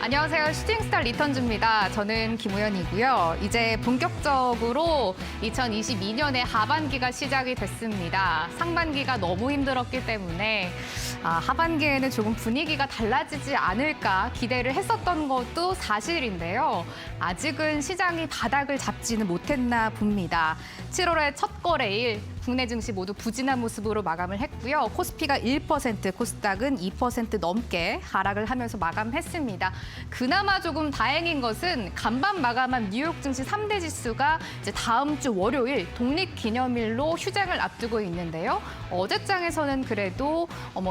안녕하세요. 슈팅스타 리턴즈입니다. 저는 김우현이고요. 이제 본격적으로 2022년의 하반기가 시작이 됐습니다. 상반기가 너무 힘들었기 때문에 하반기에는 조금 분위기가 달라지지 않을까 기대를 했었던 것도 사실인데요. 아직은 시장이 바닥을 잡지는 못했나 봅니다. 7월의 첫 거래일 국내 증시 모두 부진한 모습으로 마감을 했고요. 코스피가 1%, 코스닥은 2% 넘게 하락을 하면서 마감했습니다. 그나마 조금 다행인 것은 간밤 마감한 뉴욕 증시 3대 지수가 이제 다음 주 월요일 독립기념일로 휴장을 앞두고 있는데요. 어제장에서는 그래도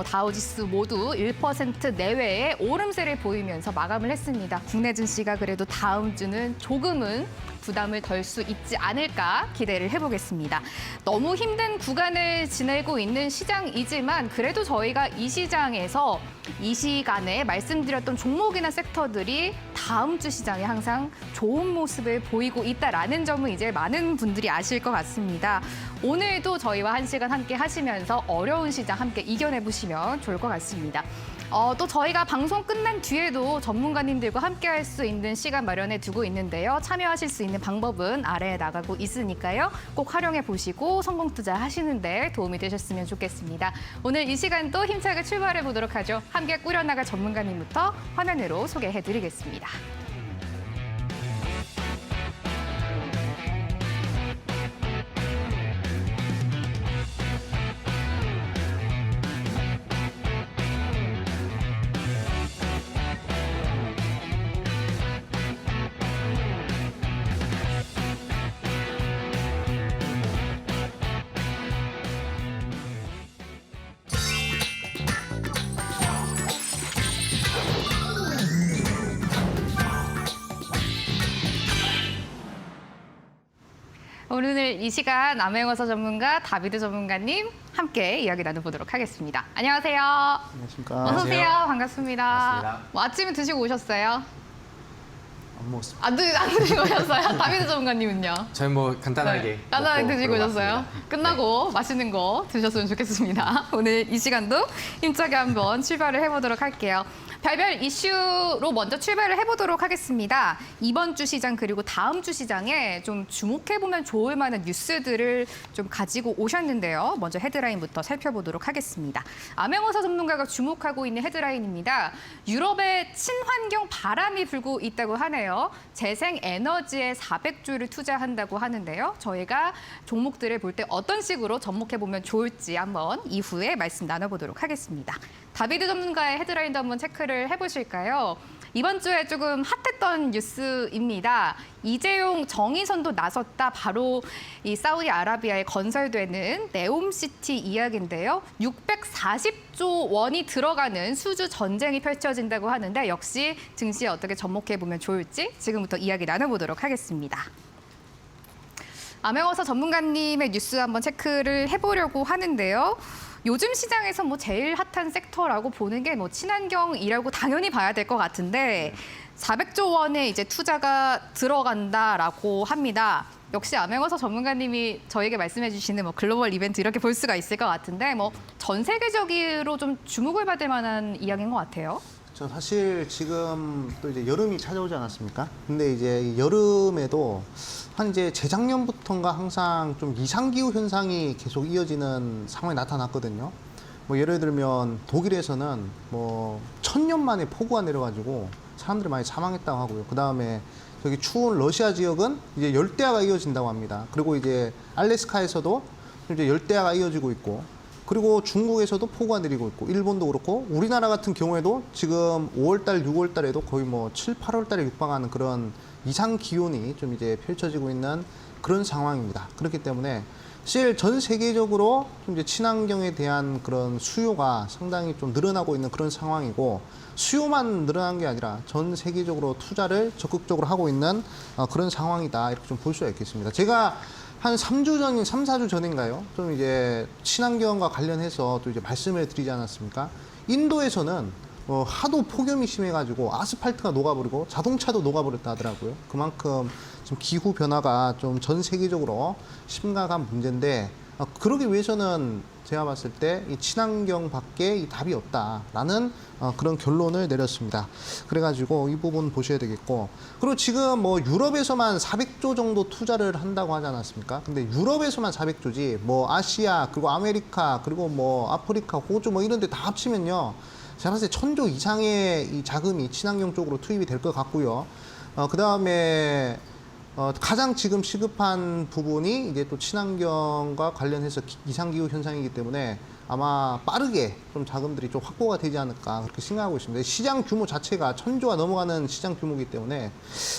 다우지수 모두 1% 내외의 오름세를 보이면서 마감을 했습니다. 국내 증시가 그래도 다음 주는 조금은 부담을 덜 수 있지 않을까 기대를 해보겠습니다. 너무 힘든 구간을 지내고 있는 시장이지만 그래도 저희가 이 시장에서 이 시간에 말씀드렸던 종목이나 섹터들이 다음 주 시장에 항상 좋은 모습을 보이고 있다라는 점은 이제 많은 분들이 아실 것 같습니다. 오늘도 저희와 1시간 함께 하시면서 어려운 시장 함께 이겨내보시면 좋을 것 같습니다. 또 저희가 방송 끝난 뒤에도 전문가님들과 함께 할 수 있는 시간 마련해 두고 있는데요. 참여하실 수 있는 방법은 아래에 나가고 있으니까요. 꼭 활용해 보시고 성공 투자하시는 데 도움이 되셨으면 좋겠습니다. 오늘 이 시간도 힘차게 출발해 보도록 하죠. 함께 꾸려나갈 전문가님부터 화면으로 소개해 드리겠습니다. 오늘 이 시간 남해영어사 전문가 다비드 전문가님 함께 이야기 나눠보도록 하겠습니다. 안녕하세요. 안녕하십니까. 어서 오세요. 반갑습니다. 반갑습니다. 아침에 드시고 오셨어요? 안 먹었습니다. 안 드시고 오셨어요? 다비드 전문가님은요? 저희 뭐 간단하게 네, 간단하게 먹고 드시고 오셨어요? 들어갔습니다. 끝나고 맛있는 거 드셨으면 좋겠습니다. 오늘 이 시간도 힘차게 한번 출발을 해보도록 할게요. 별별 이슈로 먼저 출발을 해보도록 하겠습니다. 이번 주 시장 그리고 다음 주 시장에 좀 주목해보면 좋을 만한 뉴스들을 좀 가지고 오셨는데요. 먼저 헤드라인부터 살펴보도록 하겠습니다. 암행어사 전문가가 주목하고 있는 헤드라인입니다. 유럽에 친환경 바람이 불고 있다고 하네요. 재생에너지에 400조를 투자한다고 하는데요. 저희가 종목들을 볼 때 어떤 식으로 접목해보면 좋을지 한번 이후에 말씀 나눠보도록 하겠습니다. 다비드 전문가의 헤드라인도 한번 체크를 해보실까요? 이번 주에 조금 핫했던 뉴스입니다. 이재용 정의선도 나섰다. 바로 이 사우디아라비아에 건설되는 네옴시티 이야기인데요. 640조 원이 들어가는 수주 전쟁이 펼쳐진다고 하는데 역시 증시에 어떻게 접목해보면 좋을지 지금부터 이야기 나눠보도록 하겠습니다. 암행어사 전문가님의 뉴스 한번 체크를 해보려고 하는데요. 요즘 시장에서 뭐 제일 핫한 섹터라고 보는 게 뭐 친환경이라고 당연히 봐야 될 것 같은데 400조 원의 이제 투자가 들어간다라고 합니다. 역시 암행어사 전문가님이 저에게 말씀해 주시는 뭐 글로벌 이벤트 이렇게 볼 수가 있을 것 같은데 뭐 전 세계적으로 좀 주목을 받을 만한 이야기인 것 같아요. 저 사실 지금 또 이제 여름이 찾아오지 않았습니까? 근데 이제 여름에도 한 이제 재작년부터인가 항상 좀 이상기후 현상이 계속 이어지는 상황이 나타났거든요. 뭐 예를 들면 독일에서는 뭐 1000년 만에 폭우가 내려가지고 사람들이 많이 사망했다고 하고요. 그 다음에 저기 추운 러시아 지역은 이제 열대야가 이어진다고 합니다. 그리고 이제 알래스카에서도 이제 열대야가 이어지고 있고, 그리고 중국에서도 폭우가 내리고 있고, 일본도 그렇고, 우리나라 같은 경우에도 지금 5월달, 6월달에도 거의 뭐 7, 8월달에 육박하는 그런 이상 기온이 좀 이제 펼쳐지고 있는 그런 상황입니다. 그렇기 때문에 사실 전 세계적으로 좀 이제 친환경에 대한 그런 수요가 상당히 좀 늘어나고 있는 그런 상황이고, 수요만 늘어난 게 아니라 전 세계적으로 투자를 적극적으로 하고 있는 그런 상황이다, 이렇게 좀 볼 수가 있겠습니다. 제가 한 3주 전, 3, 4주 전인가요? 좀 이제 친환경과 관련해서 또 이제 말씀을 드리지 않았습니까? 인도에서는 하도 폭염이 심해가지고 아스팔트가 녹아버리고 자동차도 녹아버렸다 하더라고요. 그만큼 좀 기후 변화가 좀 전 세계적으로 심각한 문제인데, 그러기 위해서는 제가 봤을 때 이 친환경밖에 이 답이 없다라는 그런 결론을 내렸습니다. 그래가지고 이 부분 보셔야 되겠고, 그리고 지금 뭐 유럽에서만 400조 정도 투자를 한다고 하지 않았습니까? 근데 유럽에서만 400조지 뭐 아시아 그리고 아메리카 그리고 뭐 아프리카, 호주 뭐 이런 데 다 합치면요, 제가 봤을 때 1000조 이상의 이 자금이 친환경 쪽으로 투입이 될 것 같고요. 그다음에 가장 지금 시급한 부분이 이제 또 친환경과 관련해서 이상기후 현상이기 때문에 아마 빠르게 좀 자금들이 좀 확보가 되지 않을까 그렇게 생각하고 있습니다. 시장 규모 자체가 1000조가 넘어가는 시장 규모이기 때문에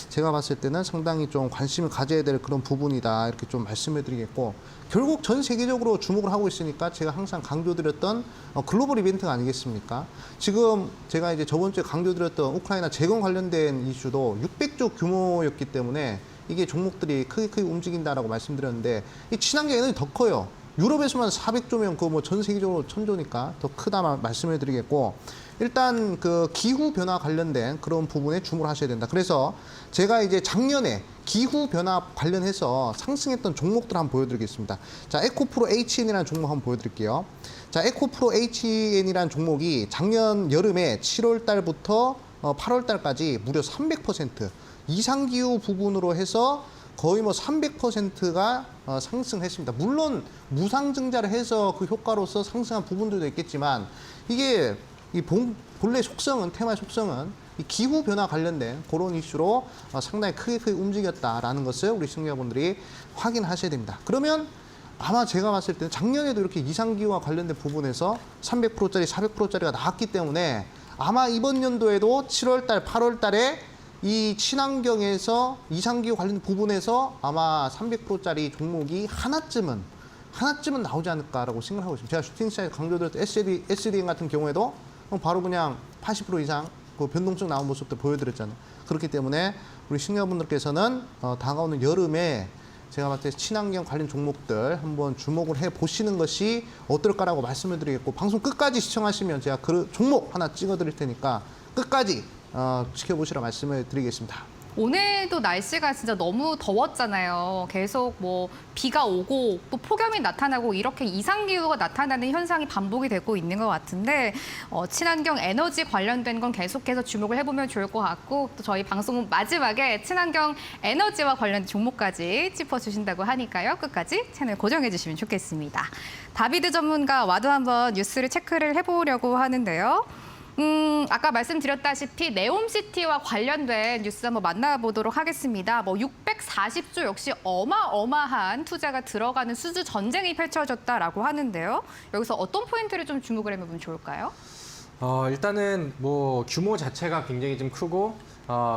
제가 봤을 때는 상당히 좀 관심을 가져야 될 그런 부분이다 이렇게 좀 말씀을 드리겠고, 결국 전 세계적으로 주목을 하고 있으니까 제가 항상 강조드렸던 글로벌 이벤트가 아니겠습니까? 지금 제가 이제 저번 주에 강조드렸던 우크라이나 재건 관련된 이슈도 600조 규모였기 때문에 이게 종목들이 크게 움직인다라고 말씀드렸는데, 이 친환경 에너지 더 커요. 유럽에서만 400조면 그거 뭐 전 세계적으로 1000조니까 더 크다 말씀을 드리겠고, 일단 그 기후 변화 관련된 그런 부분에 주목을 하셔야 된다. 그래서 제가 이제 작년에 기후 변화 관련해서 상승했던 종목들 한번 보여드리겠습니다. 자, 에코프로 HN이라는 종목 한번 보여드릴게요. 자, 에코프로 HN이라는 종목이 작년 여름에 7월 달부터 8월 달까지 무려 300% 이상기후 부분으로 해서 거의 뭐 300%가 상승했습니다. 물론 무상증자를 해서 그 효과로서 상승한 부분들도 있겠지만, 이게 이 본래 속성은, 테마의 속성은 이 기후 변화 관련된 그런 이슈로 상당히 크게 움직였다라는 것을 우리 시청자분들이 확인하셔야 됩니다. 그러면 아마 제가 봤을 때는 작년에도 이렇게 이상기후와 관련된 부분에서 300%짜리, 400%짜리가 나왔기 때문에 아마 이번 연도에도 7월 달, 8월 달에 이 친환경에서 이상기후 관련 부분에서 아마 300%짜리 종목이 하나쯤은 나오지 않을까라고 생각하고 있습니다. 제가 슈팅 시장에 강조드렸던 SDN 같은 경우에도 바로 그냥 80% 이상 그 변동성 나온 모습도 보여드렸잖아요. 그렇기 때문에 우리 시청자분들께서는 다가오는 여름에 제가 봤을 때 친환경 관련 종목들 한번 주목을 해 보시는 것이 어떨까라고 말씀을 드리겠고, 방송 끝까지 시청하시면 제가 그 종목 하나 찍어 드릴 테니까 끝까지 지켜보시라 말씀을 드리겠습니다. 오늘도 날씨가 진짜 너무 더웠잖아요. 계속 뭐 비가 오고 또 폭염이 나타나고 이렇게 이상기후가 나타나는 현상이 반복이 되고 있는 것 같은데, 친환경 에너지 관련된 건 계속해서 주목을 해보면 좋을 것 같고, 또 저희 방송 마지막에 친환경 에너지와 관련된 종목까지 짚어주신다고 하니까요. 끝까지 채널 고정해 주시면 좋겠습니다. 다비드 전문가 와도 한번 뉴스를 체크를 해보려고 하는데요. 아까 말씀드렸다시피 네옴시티와 관련된 뉴스 한번 만나보도록 하겠습니다. 뭐 640조 역시 어마어마한 투자가 들어가는 수주 전쟁이 펼쳐졌다라고 하는데요. 여기서 어떤 포인트를 좀 주목을 해보면 좋을까요? 일단은 뭐 규모 자체가 굉장히 좀 크고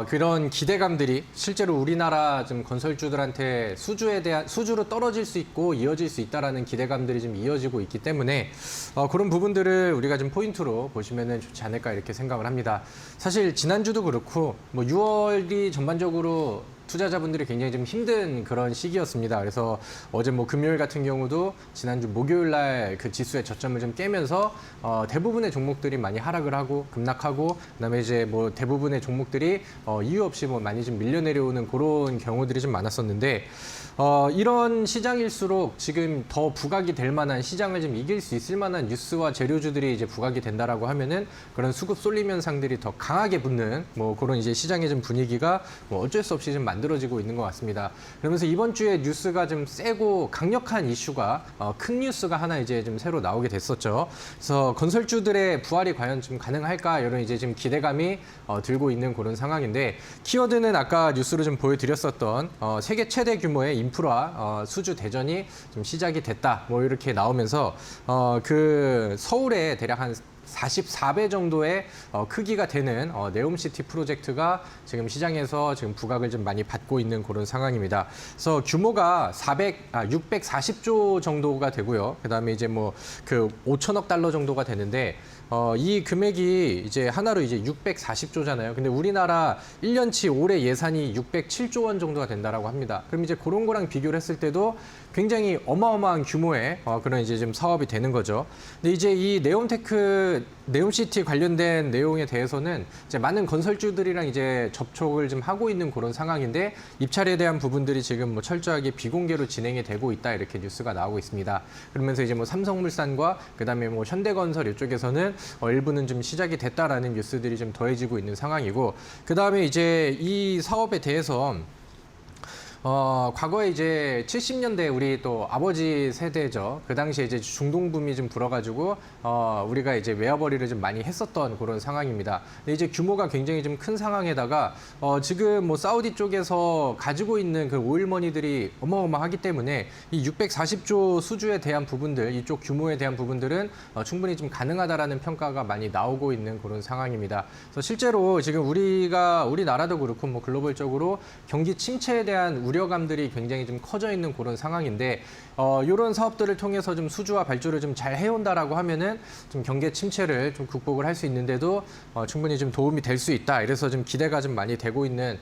그런 기대감들이 실제로 우리나라 좀 건설주들한테 수주로 떨어질 수 있고 이어질 수 있다라는 기대감들이 좀 이어지고 있기 때문에 그런 부분들을 우리가 좀 포인트로 보시면은 좋지 않을까 이렇게 생각을 합니다. 사실 지난주도 그렇고 뭐 6월이 전반적으로 투자자분들이 굉장히 좀 힘든 그런 시기였습니다. 그래서 어제 뭐 금요일 같은 경우도 지난주 목요일 날 그 지수의 저점을 좀 깨면서 대부분의 종목들이 많이 하락을 하고 급락하고, 그다음에 이제 뭐 대부분의 종목들이 이유 없이 뭐 많이 좀 밀려 내려오는 그런 경우들이 좀 많았었는데, 이런 시장일수록 지금 더 부각이 될 만한, 시장을 좀 이길 수 있을 만한 뉴스와 재료주들이 이제 부각이 된다라고 하면은 그런 수급 쏠림 현상들이 더 강하게 붙는 뭐 그런 이제 시장의 좀 분위기가 뭐 어쩔 수 없이 좀 만들어지고 있는 것 같습니다. 그러면서 이번 주에 뉴스가 좀 세고 강력한 이슈가 큰 뉴스가 하나 이제 좀 새로 나오게 됐었죠. 그래서 건설주들의 부활이 과연 좀 가능할까 이런 이제 좀 기대감이 들고 있는 그런 상황인데, 키워드는 아까 뉴스로 좀 보여드렸었던 세계 최대 규모의 인프라 수주 대전이 좀 시작이 됐다. 뭐 이렇게 나오면서 그 서울에 대략 한 44배 정도의 크기가 되는 네옴시티 프로젝트가 지금 시장에서 지금 부각을 좀 많이 받고 있는 그런 상황입니다. 그래서 규모가 640조 정도가 되고요. 그다음에 이제 뭐 그 5천억 달러 정도가 되는데, 이 금액이 이제 하나로 이제 640조잖아요. 근데 우리나라 1년치 올해 예산이 607조 원 정도가 된다라고 합니다. 그럼 이제 그런 거랑 비교를 했을 때도 굉장히 어마어마한 규모의 그런 이제 좀 사업이 되는 거죠. 근데 이제 이 네옴테크 네옴시티 관련된 내용에 대해서는 이제 많은 건설주들이랑 이제 접촉을 좀 하고 있는 그런 상황인데 입찰에 대한 부분들이 지금 뭐 철저하게 비공개로 진행이 되고 있다 이렇게 뉴스가 나오고 있습니다. 그러면서 이제 뭐 삼성물산과 그다음에 뭐 현대건설 이쪽에서는 일부는 좀 시작이 됐다라는 뉴스들이 좀 더해지고 있는 상황이고 그다음에 이제 이 사업에 대해서 과거에 이제 70년대 우리 또 아버지 세대죠. 그 당시에 이제 중동 붐이 좀 불어가지고 우리가 이제 외화벌이를 좀 많이 했었던 그런 상황입니다. 근데 이제 규모가 굉장히 좀 큰 상황에다가 지금 뭐 사우디 쪽에서 가지고 있는 그 오일머니들이 어마어마하기 때문에 이 640조 수주에 대한 부분들, 이쪽 규모에 대한 부분들은 충분히 좀 가능하다라는 평가가 많이 나오고 있는 그런 상황입니다. 그래서 실제로 지금 우리나라도 그렇고 뭐 글로벌적으로 경기 침체에 대한 우려감들이 굉장히 좀 커져 있는 그런 상황인데 이런 사업들을 통해서 좀 수주와 발주를 좀 잘 해온다라고 하면은 좀 경기 침체를 좀 극복을 할 수 있는데도 충분히 좀 도움이 될 수 있다. 이래서 좀 기대가 좀 많이 되고 있는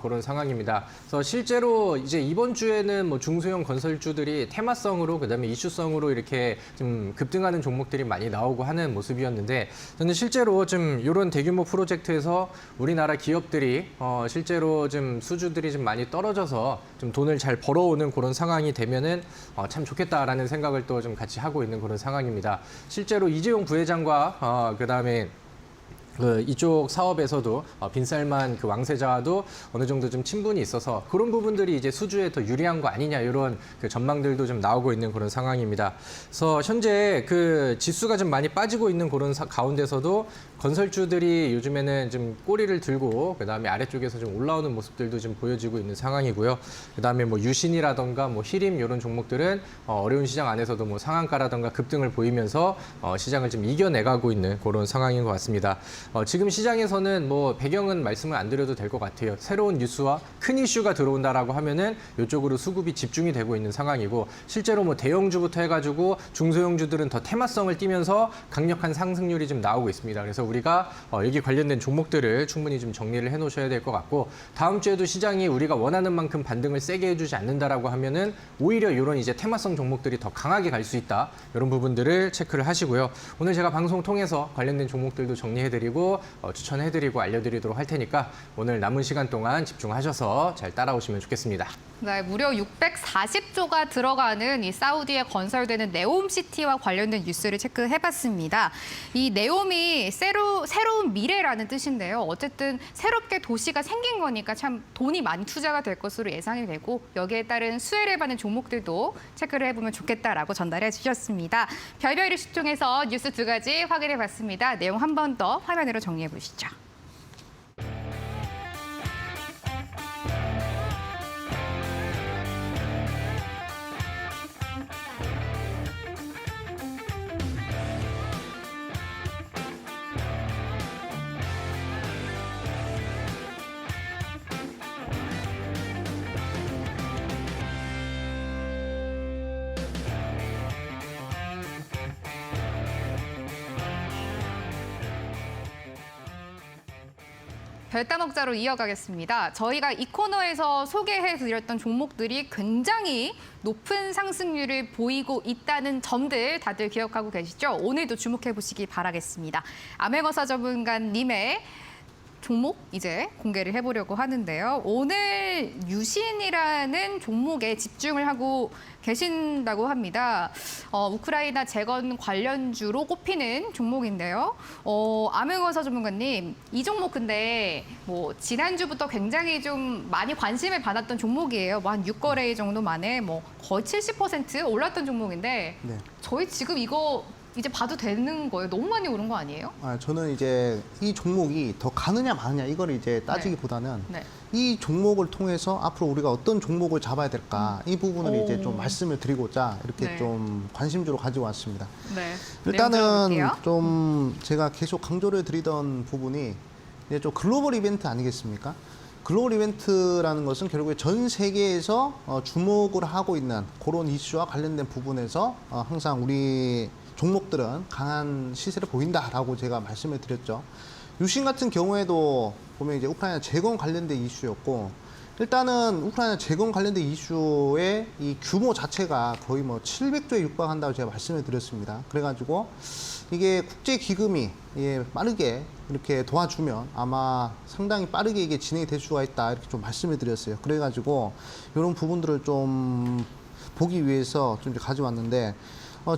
그런 상황입니다. 그래서 실제로 이제 이번 주에는 뭐 중소형 건설주들이 테마성으로 그다음에 이슈성으로 이렇게 좀 급등하는 종목들이 많이 나오고 하는 모습이었는데 저는 실제로 좀 이런 대규모 프로젝트에서 우리나라 기업들이 실제로 좀 수주들이 좀 많이 떨어져서 좀 돈을 잘 벌어오는 그런 상황이 되면은 참 좋겠다라는 생각을 또 좀 같이 하고 있는 그런 상황입니다. 실제로 이재용 부회장과 그다음에 이쪽 사업에서도 빈살만 그 왕세자와도 어느 정도 좀 친분이 있어서 그런 부분들이 이제 수주에 더 유리한 거 아니냐 이런 그 전망들도 좀 나오고 있는 그런 상황입니다. 그래서 현재 그 지수가 좀 많이 빠지고 있는 그런 가운데서도 건설주들이 요즘에는 좀 꼬리를 들고 그다음에 아래쪽에서 좀 올라오는 모습들도 좀 보여지고 있는 상황이고요. 그다음에 뭐 유신이라던가 뭐 히림 이런 종목들은 어려운 시장 안에서도 뭐 상한가라던가 급등을 보이면서 시장을 좀 이겨내가고 있는 그런 상황인 것 같습니다. 지금 시장에서는 뭐 배경은 말씀을 안 드려도 될 것 같아요. 새로운 뉴스와 큰 이슈가 들어온다라고 하면은 이쪽으로 수급이 집중이 되고 있는 상황이고 실제로 뭐 대형주부터 해가지고 중소형주들은 더 테마성을 띠면서 강력한 상승률이 좀 나오고 있습니다. 그래서 우리가 여기 관련된 종목들을 충분히 좀 정리를 해놓으셔야 될 것 같고 다음 주에도 시장이 우리가 원하는 만큼 반등을 세게 해주지 않는다라고 하면은 오히려 이런 이제 테마성 종목들이 더 강하게 갈 수 있다. 이런 부분들을 체크를 하시고요. 오늘 제가 방송 통해서 관련된 종목들도 정리해드리고 추천해드리고 알려드리도록 할 테니까 오늘 남은 시간 동안 집중하셔서 잘 따라오시면 좋겠습니다. 네, 무려 640조가 들어가는 이 사우디에 건설되는 네옴시티와 관련된 뉴스를 체크해봤습니다. 이 네옴이 새로운 미래라는 뜻인데요. 어쨌든 새롭게 도시가 생긴 거니까 참 돈이 많이 투자가 될 것으로 예상이 되고 여기에 따른 수혜를 받는 종목들도 체크를 해보면 좋겠다라고 전달해 주셨습니다. 별별 이슈 통해서 뉴스 두 가지 확인해봤습니다. 내용 한 번 더 화면으로 정리해 보시죠. 별따먹자로 이어가겠습니다. 저희가 이 코너에서 소개해드렸던 종목들이 굉장히 높은 상승률을 보이고 있다는 점들 다들 기억하고 계시죠? 오늘도 주목해보시기 바라겠습니다. 아메거사 전문가님의 종목 이제 공개를 해보려고 하는데요. 오늘 유신이라는 종목에 집중을 하고 계신다고 합니다. 우크라이나 재건 관련주로 꼽히는 종목인데요. 아메거사 전문가님, 이 종목 근데 뭐 지난주부터 굉장히 좀 많이 관심을 받았던 종목이에요. 뭐 한 6거래 정도 만에 뭐 거의 70% 올랐던 종목인데 네. 저희 지금 이거 이제 봐도 되는 거예요? 너무 많이 오른 거 아니에요? 저는 이제 이 종목이 더 가느냐 마느냐 이걸 이제 따지기보다는 네. 이 종목을 통해서 앞으로 우리가 어떤 종목을 잡아야 될까 이 부분을 오. 이제 좀 말씀을 드리고자 이렇게 네. 좀 관심주로 가지고 왔습니다. 네. 일단은 내용 들어볼게요. 좀 제가 계속 강조를 드리던 부분이 이제 좀 글로벌 이벤트 아니겠습니까? 글로벌 이벤트라는 것은 결국에 전 세계에서 주목을 하고 있는 그런 이슈와 관련된 부분에서 항상 우리 종목들은 강한 시세를 보인다라고 제가 말씀을 드렸죠. 유신 같은 경우에도 보면 이제 우크라이나 재건 관련된 이슈였고 일단은 우크라이나 재건 관련된 이슈의 이 규모 자체가 거의 뭐 700조에 육박한다고 제가 말씀을 드렸습니다. 그래가지고 이게 국제 기금이 빠르게 이렇게 도와주면 아마 상당히 빠르게 이게 진행이 될 수가 있다 이렇게 좀 말씀을 드렸어요. 그래가지고 이런 부분들을 좀 보기 위해서 좀 이제 가져왔는데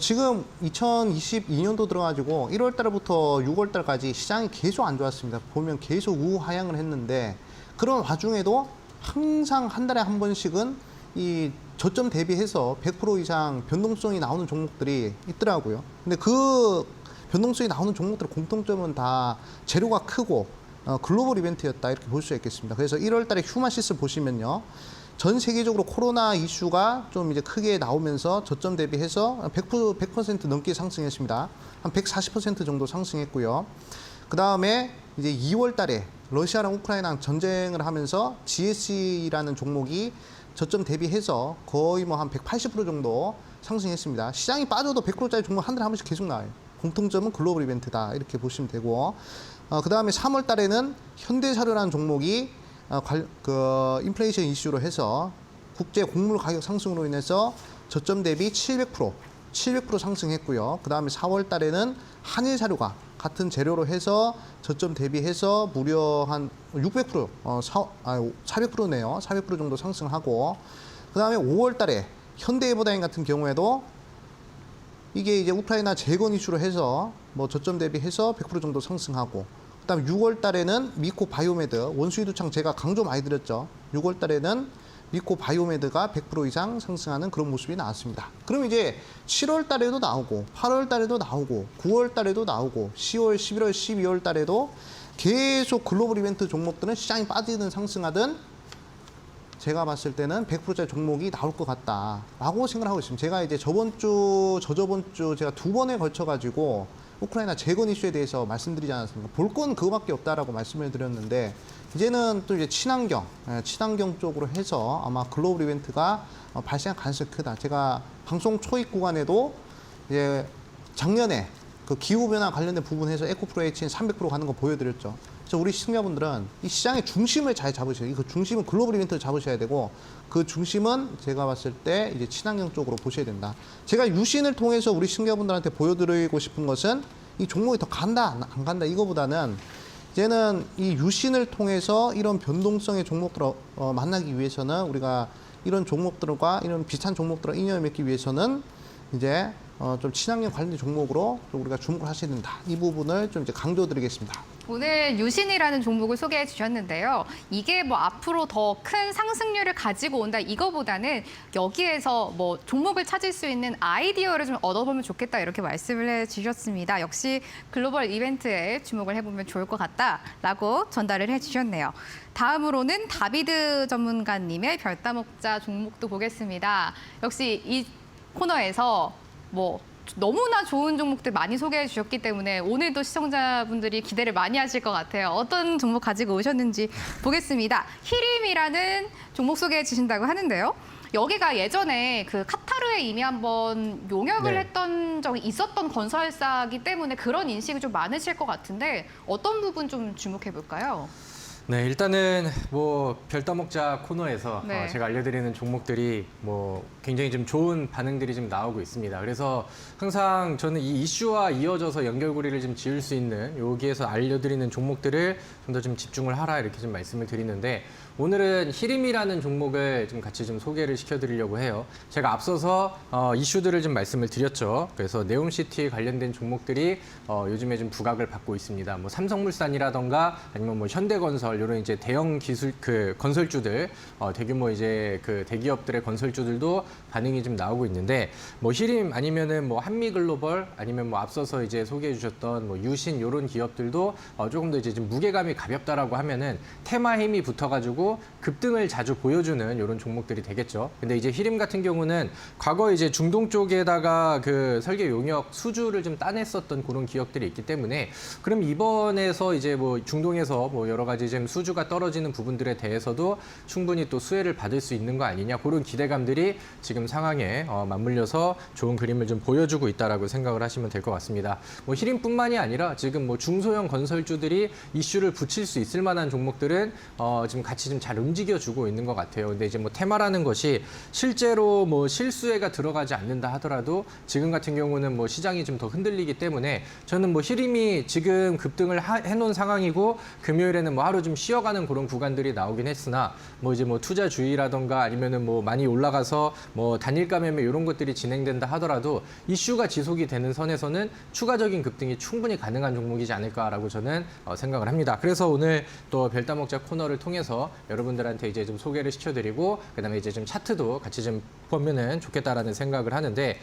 지금 2022년도 들어가지고 1월 달부터 6월 달까지 시장이 계속 안 좋았습니다. 보면 계속 우하향을 했는데 그런 와중에도 항상 한 달에 한 번씩은 이 저점 대비해서 100% 이상 변동성이 나오는 종목들이 있더라고요. 근데 그 변동성이 나오는 종목들의 공통점은 다 재료가 크고 글로벌 이벤트였다 이렇게 볼 수 있겠습니다. 그래서 1월 달에 휴마시스 보시면요. 전 세계적으로 코로나 이슈가 좀 이제 크게 나오면서 저점 대비해서 100% 넘게 상승했습니다. 한 140% 정도 상승했고요. 그 다음에 이제 2월 달에 러시아랑 우크라이나 전쟁을 하면서 GSE라는 종목이 저점 대비해서 거의 뭐 한 180% 정도 상승했습니다. 시장이 빠져도 100%짜리 종목 한 달에 한 번씩 계속 나와요. 공통점은 글로벌 이벤트다 이렇게 보시면 되고 그 다음에 3월 달에는 현대사료라는 종목이 인플레이션 이슈로 해서 국제 곡물 가격 상승으로 인해서 저점 대비 700% 상승했고요. 그 다음에 4월 달에는 한일사료가 같은 재료로 해서 저점 대비해서 무려 한 600%, 400%네요. 400% 정도 상승하고 그 다음에 5월 달에 현대해보다인 같은 경우에도 이게 이제 우크라이나 재건 이슈로 해서 뭐 저점 대비해서 100% 정도 상승하고 그다음 6월 달에는 미코 바이오메드 원수이두창 제가 강조 많이 드렸죠. 6월 달에는 미코 바이오메드가 100% 이상 상승하는 그런 모습이 나왔습니다. 그럼 이제 7월 달에도 나오고 8월 달에도 나오고 9월 달에도 나오고 10월, 11월, 12월 달에도 계속 글로벌 이벤트 종목들은 시장이 빠지든 상승하든 제가 봤을 때는 100%짜리 종목이 나올 것 같다라고 생각하고 있습니다. 제가 이제 저번 주 제가 2번에 걸쳐가지고 우크라이나 재건 이슈에 대해서 말씀드리지 않았습니까? 볼 건 그거밖에 없다라고 말씀을 드렸는데 이제는 또 이제 친환경 쪽으로 해서 아마 글로벌 이벤트가 발생할 가능성이 크다. 제가 방송 초입 구간에도 이제 작년에 그 기후변화 관련된 부분에서 에코프로H는 300% 가는 거 보여드렸죠. 그래서 우리 시청자분들은 이 시장의 중심을 잘 잡으셔야 돼요. 그 중심은 글로벌 이벤트를 잡으셔야 되고 그 중심은 제가 봤을 때 이제 친환경 쪽으로 보셔야 된다. 제가 유신을 통해서 우리 시청자분들한테 보여드리고 싶은 것은 이 종목이 더 간다, 안 간다 이거보다는 이제는 이 유신을 통해서 이런 변동성의 종목들을 만나기 위해서는 우리가 이런 종목들과 이런 비슷한 종목들을 인연을 맺기 위해서는 이제 좀 친환경 관련된 종목으로 좀 우리가 주목을 하셔야 된다. 이 부분을 좀 이제 강조드리겠습니다. 오늘 유신이라는 종목을 소개해 주셨는데요. 이게 뭐 앞으로 더 큰 상승률을 가지고 온다 이거보다는 여기에서 뭐 종목을 찾을 수 있는 아이디어를 좀 얻어보면 좋겠다 이렇게 말씀을 해 주셨습니다. 역시 글로벌 이벤트에 주목을 해보면 좋을 것 같다라고 전달을 해 주셨네요. 다음으로는 다비드 전문가님의 별따먹자 종목도 보겠습니다. 역시 이 코너에서 뭐 너무나 좋은 종목들 많이 소개해 주셨기 때문에 오늘도 시청자분들이 기대를 많이 하실 것 같아요. 어떤 종목 가지고 오셨는지 보겠습니다. 히림이라는 종목 소개해 주신다고 하는데요. 여기가 예전에 그 카타르에 이미 한번 용역을 네. 했던 적이 있었던 건설사이기 때문에 그런 인식이 좀 많으실 것 같은데 어떤 부분 좀 주목해 볼까요? 네, 일단은 뭐 별따먹자 코너에서 네. 제가 알려드리는 종목들이 뭐 굉장히 좀 좋은 반응들이 좀 나오고 있습니다. 그래서 항상 저는 이 이슈와 이어져서 연결고리를 좀 지을 수 있는 여기에서 알려드리는 종목들을 좀 더 좀 집중을 하라 이렇게 좀 말씀을 드리는데 오늘은 히림이라는 종목을 좀 같이 좀 소개를 시켜드리려고 해요. 제가 앞서서 이슈들을 좀 말씀을 드렸죠. 그래서 네옴시티 관련된 종목들이 요즘에 좀 부각을 받고 있습니다. 뭐 삼성물산이라던가 아니면 뭐 현대건설 이런 이제 대형 기술 그 건설주들 대규모 이제 그 대기업들의 건설주들도 반응이 좀 나오고 있는데 뭐 히림 아니면은 뭐 한미글로벌 아니면 뭐 앞서서 이제 소개해 주셨던 뭐 유신 이런 기업들도 조금 더 이제 좀 무게감이 가볍다라고 하면은 테마 힘이 붙어가지고 급등을 자주 보여주는 이런 종목들이 되겠죠. 근데 이제 히림 같은 경우는 과거 이제 중동 쪽에다가 그 설계 용역 수주를 좀 따냈었던 그런 기업들이 있기 때문에 그럼 이번에서 이제 뭐 중동에서 뭐 여러 가지 좀 수주가 떨어지는 부분들에 대해서도 충분히 또 수혜를 받을 수 있는 거 아니냐 그런 기대감들이 지금 상황에 맞물려서 좋은 그림을 좀 보여주고 있다라고 생각을 하시면 될 것 같습니다. 뭐 히림뿐만이 아니라 지금 뭐 중소형 건설주들이 이슈를 붙일 수 있을 만한 종목들은 지금 같이 좀 잘 움직여주고 있는 것 같아요. 근데 이제 뭐 테마라는 것이 실제로 뭐 실수혜가 들어가지 않는다 하더라도 지금 같은 경우는 뭐 시장이 좀 더 흔들리기 때문에 저는 뭐 히림이 지금 급등을 해놓은 상황이고 금요일에는 뭐 하루 좀 쉬어가는 그런 구간들이 나오긴 했으나 뭐 이제 뭐 투자주의라던가 아니면은 뭐 많이 올라가서 뭐 단일가 매매 이런 것들이 진행된다 하더라도 이슈가 지속이 되는 선에서는 추가적인 급등이 충분히 가능한 종목이지 않을까라고 저는 생각을 합니다. 그래서 오늘 또 별따먹자 코너를 통해서 여러분들한테 이제 좀 소개를 시켜드리고 그다음에 이제 좀 차트도 같이 좀 보면은 좋겠다라는 생각을 하는데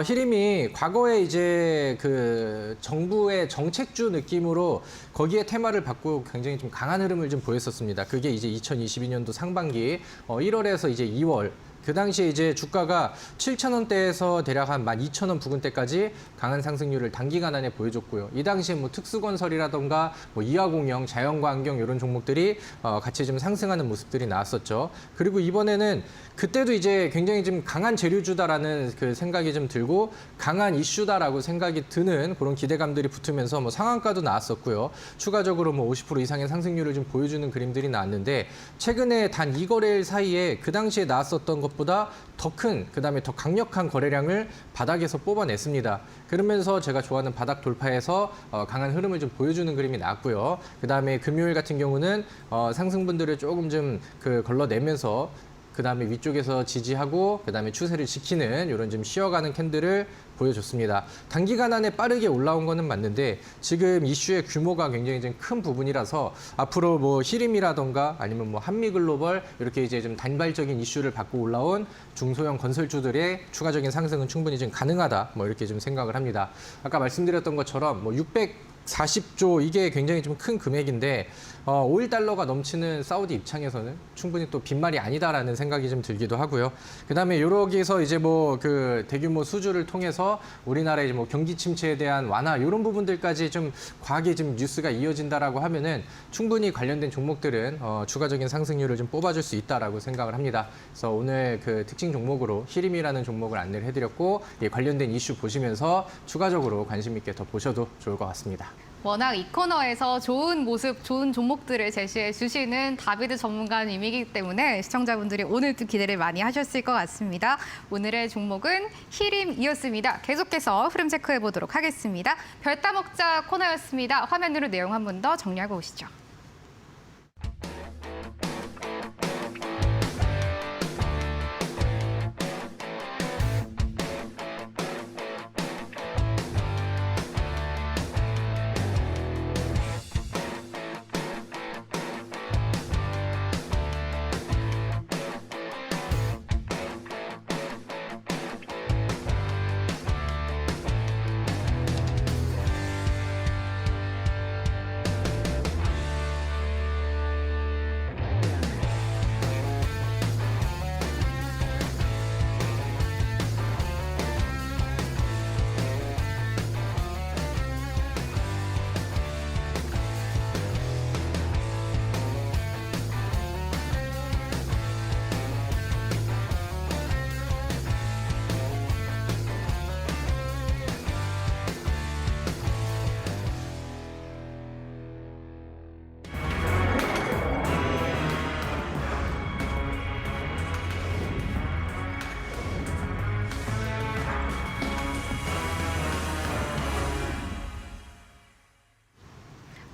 히림이 과거에 이제 그 정부의 정책주 느낌으로 거기에 테마를 받고 굉장히 좀 강한 흐름을 좀 보였었습니다. 그게 이제 2022년도 상반기 1월에서 이제 2월 그 당시에 이제 주가가 7,000원대에서 대략 한 12,000원 부근대까지 강한 상승률을 단기간 안에 보여줬고요. 이 당시에 뭐 특수건설이라던가 뭐 이화공영, 자연광경 이런 종목들이 같이 좀 상승하는 모습들이 나왔었죠. 그리고 이번에는 그때도 이제 굉장히 좀 강한 재료주다라는 그 생각이 좀 들고 강한 이슈다라고 생각이 드는 그런 기대감들이 붙으면서 뭐 상한가도 나왔었고요. 추가적으로 뭐 50% 이상의 상승률을 좀 보여주는 그림들이 나왔는데 최근에 단 2거래일 사이에 그 당시에 나왔었던 것보다 더 큰, 그다음에 더 강력한 거래량을 바닥에서 뽑아냈습니다. 그러면서 제가 좋아하는 바닥 돌파에서 강한 흐름을 좀 보여주는 그림이 나왔고요. 그다음에 금요일 같은 경우는 상승분들을 조금 좀 걸러내면서 그다음에 위쪽에서 지지하고 그다음에 추세를 지키는 이런 좀 쉬어가는 캔들을 보여줬습니다. 단기간 안에 빠르게 올라온 거는 맞는데 지금 이슈의 규모가 굉장히 좀 큰 부분이라서 앞으로 뭐 히림이라던가 아니면 뭐 한미글로벌 이렇게 이제 좀 단발적인 이슈를 받고 올라온 중소형 건설주들의 추가적인 상승은 충분히 좀 가능하다. 뭐 이렇게 좀 생각을 합니다. 아까 말씀드렸던 것처럼 뭐 640조 이게 굉장히 좀 큰 금액인데 5일 달러가 넘치는 사우디 입장에서는 충분히 또 빈말이 아니다라는 생각이 좀 들기도 하고요. 그다음에 여기서 이제 뭐 그 대규모 수주를 통해서 우리나라의 뭐 경기 침체에 대한 완화 이런 부분들까지 좀 과하게 좀 뉴스가 이어진다라고 하면은 충분히 관련된 종목들은 추가적인 상승률을 좀 뽑아줄 수 있다라고 생각을 합니다. 그래서 오늘 그 특징 종목으로 히림이라는 종목을 안내를 해드렸고 관련된 이슈 보시면서 추가적으로 관심 있게 더 보셔도 좋을 것 같습니다. 워낙 이 코너에서 좋은 모습, 좋은 종목들을 제시해 주시는 다비드 전문가님이기 때문에 시청자분들이 오늘도 기대를 많이 하셨을 것 같습니다. 오늘의 종목은 히림이었습니다. 계속해서 흐름 체크해 보도록 하겠습니다. 별따먹자 코너였습니다. 화면으로 내용 한 번 더 정리하고 오시죠.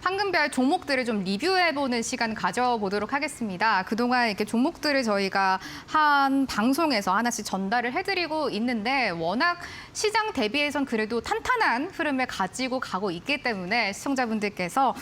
황금별 종목들을 좀 리뷰해보는 시간 가져보도록 하겠습니다. 그동안 이렇게 종목들을 저희가 한 방송에서 하나씩 전달을 해드리고 있는데 워낙 시장 대비해선 그래도 탄탄한 흐름을 가지고 가고 있기 때문에 시청자분들께서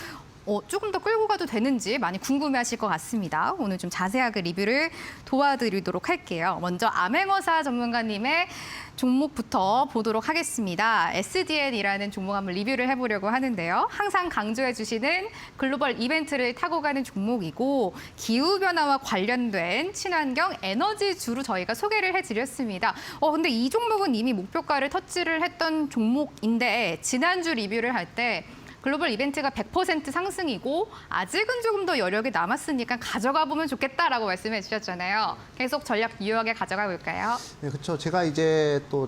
조금 더 끌고 가도 되는지 많이 궁금해하실 것 같습니다. 오늘 좀 자세하게 리뷰를 도와드리도록 할게요. 먼저 암행어사 전문가님의 종목부터 보도록 하겠습니다. SDN이라는 종목 한번 리뷰를 해보려고 하는데요. 항상 강조해 주시는 글로벌 이벤트를 타고 가는 종목이고 기후변화와 관련된 친환경 에너지주로 저희가 소개를 해드렸습니다. 근데 이 종목은 이미 목표가를 터치를 했던 종목인데 지난주 리뷰를 할 때 글로벌 이벤트가 100% 상승이고 아직은 조금 더 여력이 남았으니까 가져가 보면 좋겠다라고 말씀해 주셨잖아요. 계속 전략 유효하게 가져가 볼까요? 네, 그렇죠. 제가 이제 또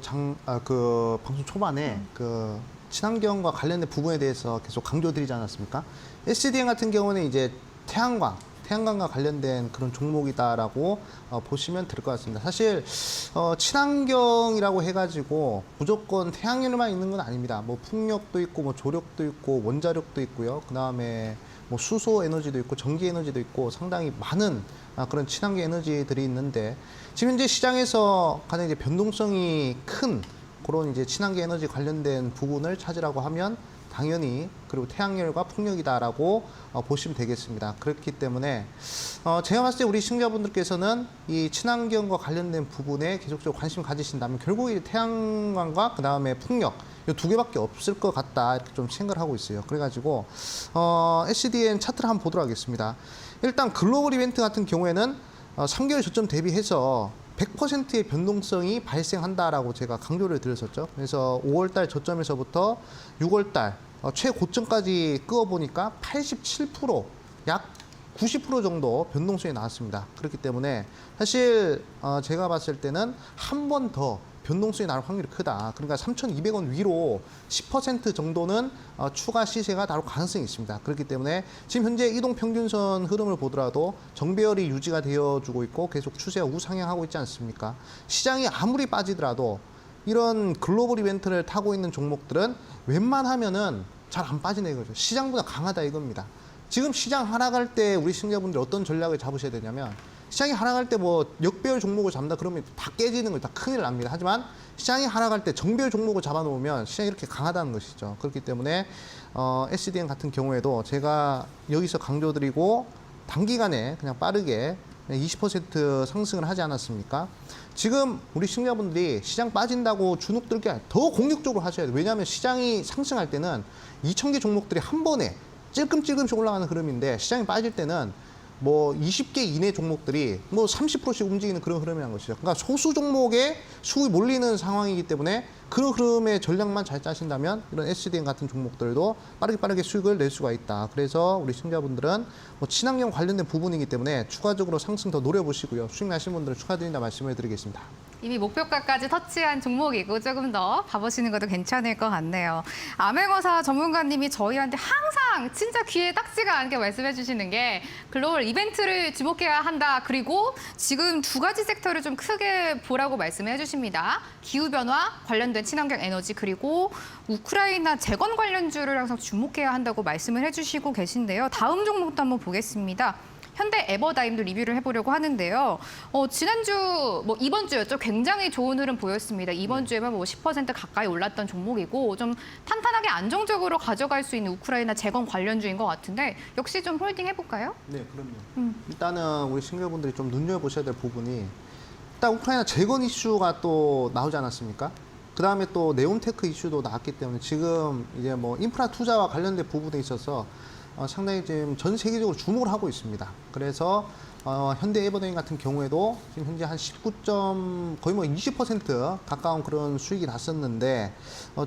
그 방송 초반에 그 친환경과 관련된 부분에 대해서 계속 강조드리지 않았습니까? SDN 같은 경우는 이제 태양광과 관련된 그런 종목이다라고 보시면 될 것 같습니다. 사실 친환경이라고 해가지고 무조건 태양열만 있는 건 아닙니다. 뭐 풍력도 있고, 뭐 조력도 있고, 원자력도 있고요. 그 다음에 뭐 수소 에너지도 있고, 전기 에너지도 있고, 상당히 많은 그런 친환경 에너지들이 있는데 지금 현재 시장에서 가장 이제 변동성이 큰 그런 이제 친환경 에너지 관련된 부분을 찾으라고 하면 당연히 그리고 태양열과 풍력이다라고 보시면 되겠습니다. 그렇기 때문에 제가 봤을 때 우리 시청자분들께서는 이 친환경과 관련된 부분에 계속적으로 관심을 가지신다면 결국 이 태양광과 그 다음에 풍력 이 두 개밖에 없을 것 같다 이렇게 좀 생각을 하고 있어요. 그래가지고 SDN 차트를 한번 보도록 하겠습니다. 일단 글로벌 이벤트 같은 경우에는 3개월 저점 대비해서 100%의 변동성이 발생한다라고 제가 강조를 드렸었죠. 그래서 5월달 저점에서부터 6월달 최고점까지 끄어보니까 87%, 약 90% 정도 변동성이 나왔습니다. 그렇기 때문에 사실 제가 봤을 때는 한 번 더 변동성이 나올 확률이 크다. 그러니까 3,200원 위로 10% 정도는 추가 시세가 나올 가능성이 있습니다. 그렇기 때문에 지금 현재 이동평균선 흐름을 보더라도 정배열이 유지가 되어주고 있고 계속 추세가 우상향하고 있지 않습니까? 시장이 아무리 빠지더라도 이런 글로벌 이벤트를 타고 있는 종목들은 웬만하면은 잘 안 빠지는 이거죠. 시장보다 강하다 이겁니다. 지금 시장 하락할 때 우리 시청자분들이 어떤 전략을 잡으셔야 되냐면 시장이 하락할 때 뭐 역배열 종목을 잡는다 그러면 다 깨지는 거 다 큰일 납니다. 하지만 시장이 하락할 때 정배열 종목을 잡아놓으면 시장이 이렇게 강하다는 것이죠. 그렇기 때문에 SDN 같은 경우에도 제가 여기서 강조드리고 단기간에 그냥 빠르게 20% 상승을 하지 않았습니까? 지금 우리 시청자분들이 시장 빠진다고 주눅 들게 아니라 더 공격적으로 하셔야 돼요. 왜냐하면 시장이 상승할 때는 2,000개 종목들이 한 번에 찔끔찔끔씩 올라가는 흐름인데 시장이 빠질 때는 뭐 20개 이내 종목들이 뭐 30%씩 움직이는 그런 흐름이라는 것이죠. 그러니까 소수 종목에 수급이 몰리는 상황이기 때문에 그런 흐름의 전략만 잘 짜신다면 이런 SDN 같은 종목들도 빠르게 수익을 낼 수가 있다. 그래서 우리 시청자분들은 뭐 친환경 관련된 부분이기 때문에 추가적으로 상승 더 노려보시고요. 수익 나신 분들은 축하드린다 말씀을 드리겠습니다. 이미 목표가까지 터치한 종목이고 조금 더 봐보시는 것도 괜찮을 것 같네요. 암행어사 전문가님이 저희한테 항상 진짜 귀에 딱지가 않게 말씀해 주시는 게 글로벌 이벤트를 주목해야 한다. 그리고 지금 두 가지 섹터를 좀 크게 보라고 말씀해 주십니다. 기후변화 관련된 친환경 에너지 그리고 우크라이나 재건 관련주를 항상 주목해야 한다고 말씀을 해주시고 계신데요. 다음 종목도 한번 보겠습니다. 현대 에버다임도 리뷰를 해보려고 하는데요. 지난주, 뭐 이번 주였죠. 굉장히 좋은 흐름 보였습니다. 이번 주에만 뭐 10% 가까이 올랐던 종목이고 좀 탄탄하게 안정적으로 가져갈 수 있는 우크라이나 재건 관련주인 것 같은데 역시 좀 홀딩 해볼까요? 네, 그럼요. 일단은 우리 시청자분들이 좀 눈여보셔야 될 부분이 일단 우크라이나 재건 이슈가 또 나오지 않았습니까? 그 다음에 또 네온테크 이슈도 나왔기 때문에 지금 이제 뭐 인프라 투자와 관련된 부분에 있어서 상당히 지금 전 세계적으로 주목을 하고 있습니다. 그래서 현대 에버다임 같은 경우에도 지금 현재 한 19점 거의 뭐 20% 가까운 그런 수익이 났었는데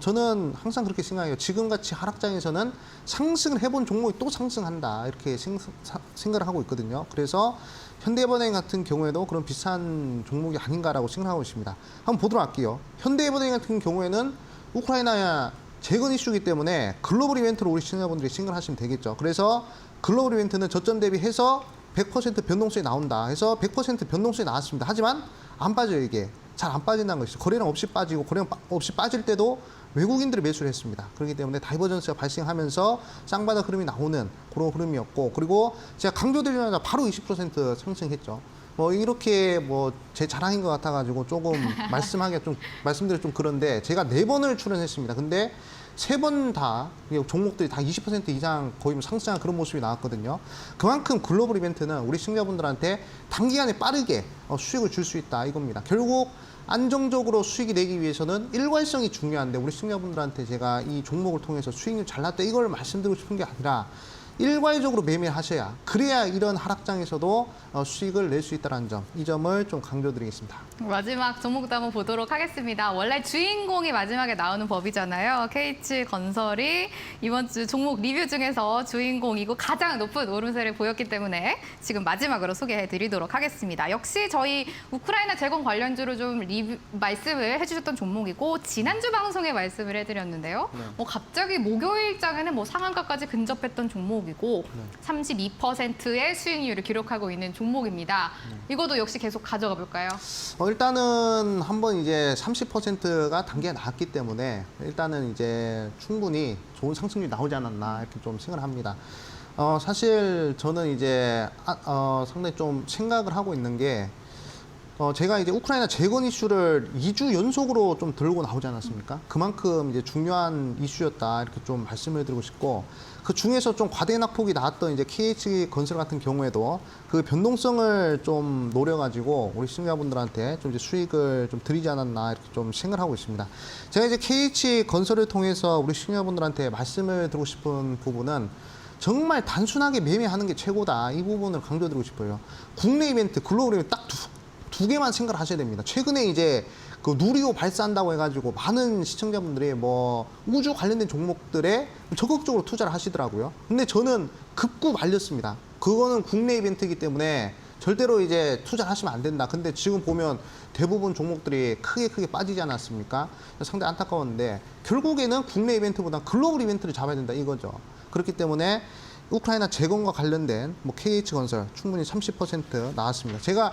저는 항상 그렇게 생각해요. 지금같이 하락장에서는 상승을 해본 종목이 또 상승한다 이렇게 생각을 하고 있거든요. 그래서 현대 에버다임 같은 경우에도 그런 비슷한 종목이 아닌가라고 생각하고 있습니다. 한번 보도록 할게요. 현대 에버다임 같은 경우에는 우크라이나 재건 이슈이기 때문에 글로벌 이벤트로 우리 시청자분들이 생각을 하시면 되겠죠. 그래서 글로벌 이벤트는 저점 대비해서 100% 변동성이 나온다 해서 100% 변동성이 나왔습니다. 하지만 안 빠져요, 이게. 잘 안 빠진다는 것이죠. 거래량 없이 빠지고 거래량 없이 빠질 때도 외국인들이 매수를 했습니다. 그렇기 때문에 다이버전스가 발생하면서 쌍바닥 흐름이 나오는 그런 흐름이었고 그리고 제가 강조드리자마자 바로 20% 상승했죠. 뭐 이렇게 뭐 제 자랑인 것 같아가지고 조금 말씀드려 좀 그런데 제가 4번을 출연했습니다. 근데 3번 다 종목들이 다 20% 이상 거의 뭐 상승한 그런 모습이 나왔거든요. 그만큼 글로벌 이벤트는 우리 시청자분들한테 단기간에 빠르게 수익을 줄 수 있다 이겁니다. 결국 안정적으로 수익이 내기 위해서는 일괄성이 중요한데 우리 시청자분들한테 제가 이 종목을 통해서 수익률 잘 났다 이걸 말씀드리고 싶은 게 아니라 일괄적으로 매매하셔야 그래야 이런 하락장에서도 수익을 낼 수 있다는 점, 이 점을 좀 강조드리겠습니다. 마지막 종목도 한번 보도록 하겠습니다. 원래 주인공이 마지막에 나오는 법이잖아요. KH건설이 이번 주 종목 리뷰 중에서 주인공이고 가장 높은 오름세를 보였기 때문에 지금 마지막으로 소개해드리도록 하겠습니다. 역시 저희 우크라이나 재건 관련주로 좀 리뷰 말씀을 해주셨던 종목이고 지난주 방송에 말씀을 해드렸는데요. 갑자기 목요일장에는 상한가까지 근접했던 종목이고 32%의 수익률을 기록하고 있는 종목입니다. 이것도 역시 계속 가져가 볼까요? 일단은 한번 이제 30%가 단계가 나왔기 때문에 일단은 이제 충분히 좋은 상승률이 나오지 않았나 이렇게 좀 생각을 합니다. 사실 저는 이제 상당히 좀 생각을 하고 있는 게 제가 이제 우크라이나 재건 이슈를 2주 연속으로 좀 들고 나오지 않았습니까? 그만큼 이제 중요한 이슈였다 이렇게 좀 말씀을 드리고 싶고 그 중에서 좀 과대 낙폭이 나왔던 이제 KH건설 같은 경우에도 그 변동성을 좀 노려가지고 우리 시청자분들한테 좀 이제 수익을 좀 드리지 않았나 이렇게 좀 생각을 하고 있습니다. 제가 이제 KH건설을 통해서 우리 시청자분들한테 말씀을 드리고 싶은 부분은 정말 단순하게 매매하는 게 최고다. 이 부분을 강조드리고 싶어요. 국내 이벤트, 글로벌 이벤트 딱 두 개만 생각을 하셔야 됩니다. 최근에 이제 그 누리호 발사한다고 해가지고 많은 시청자분들이 우주 관련된 종목들에 적극적으로 투자를 하시더라고요. 근데 저는 급구 말렸습니다. 그거는 국내 이벤트이기 때문에 절대로 이제 투자를 하시면 안 된다. 근데 지금 보면 대부분 종목들이 크게 빠지지 않았습니까? 상당히 안타까웠는데 결국에는 국내 이벤트보다 글로벌 이벤트를 잡아야 된다 이거죠. 그렇기 때문에 우크라이나 재건과 관련된 KH건설 충분히 30% 나왔습니다. 제가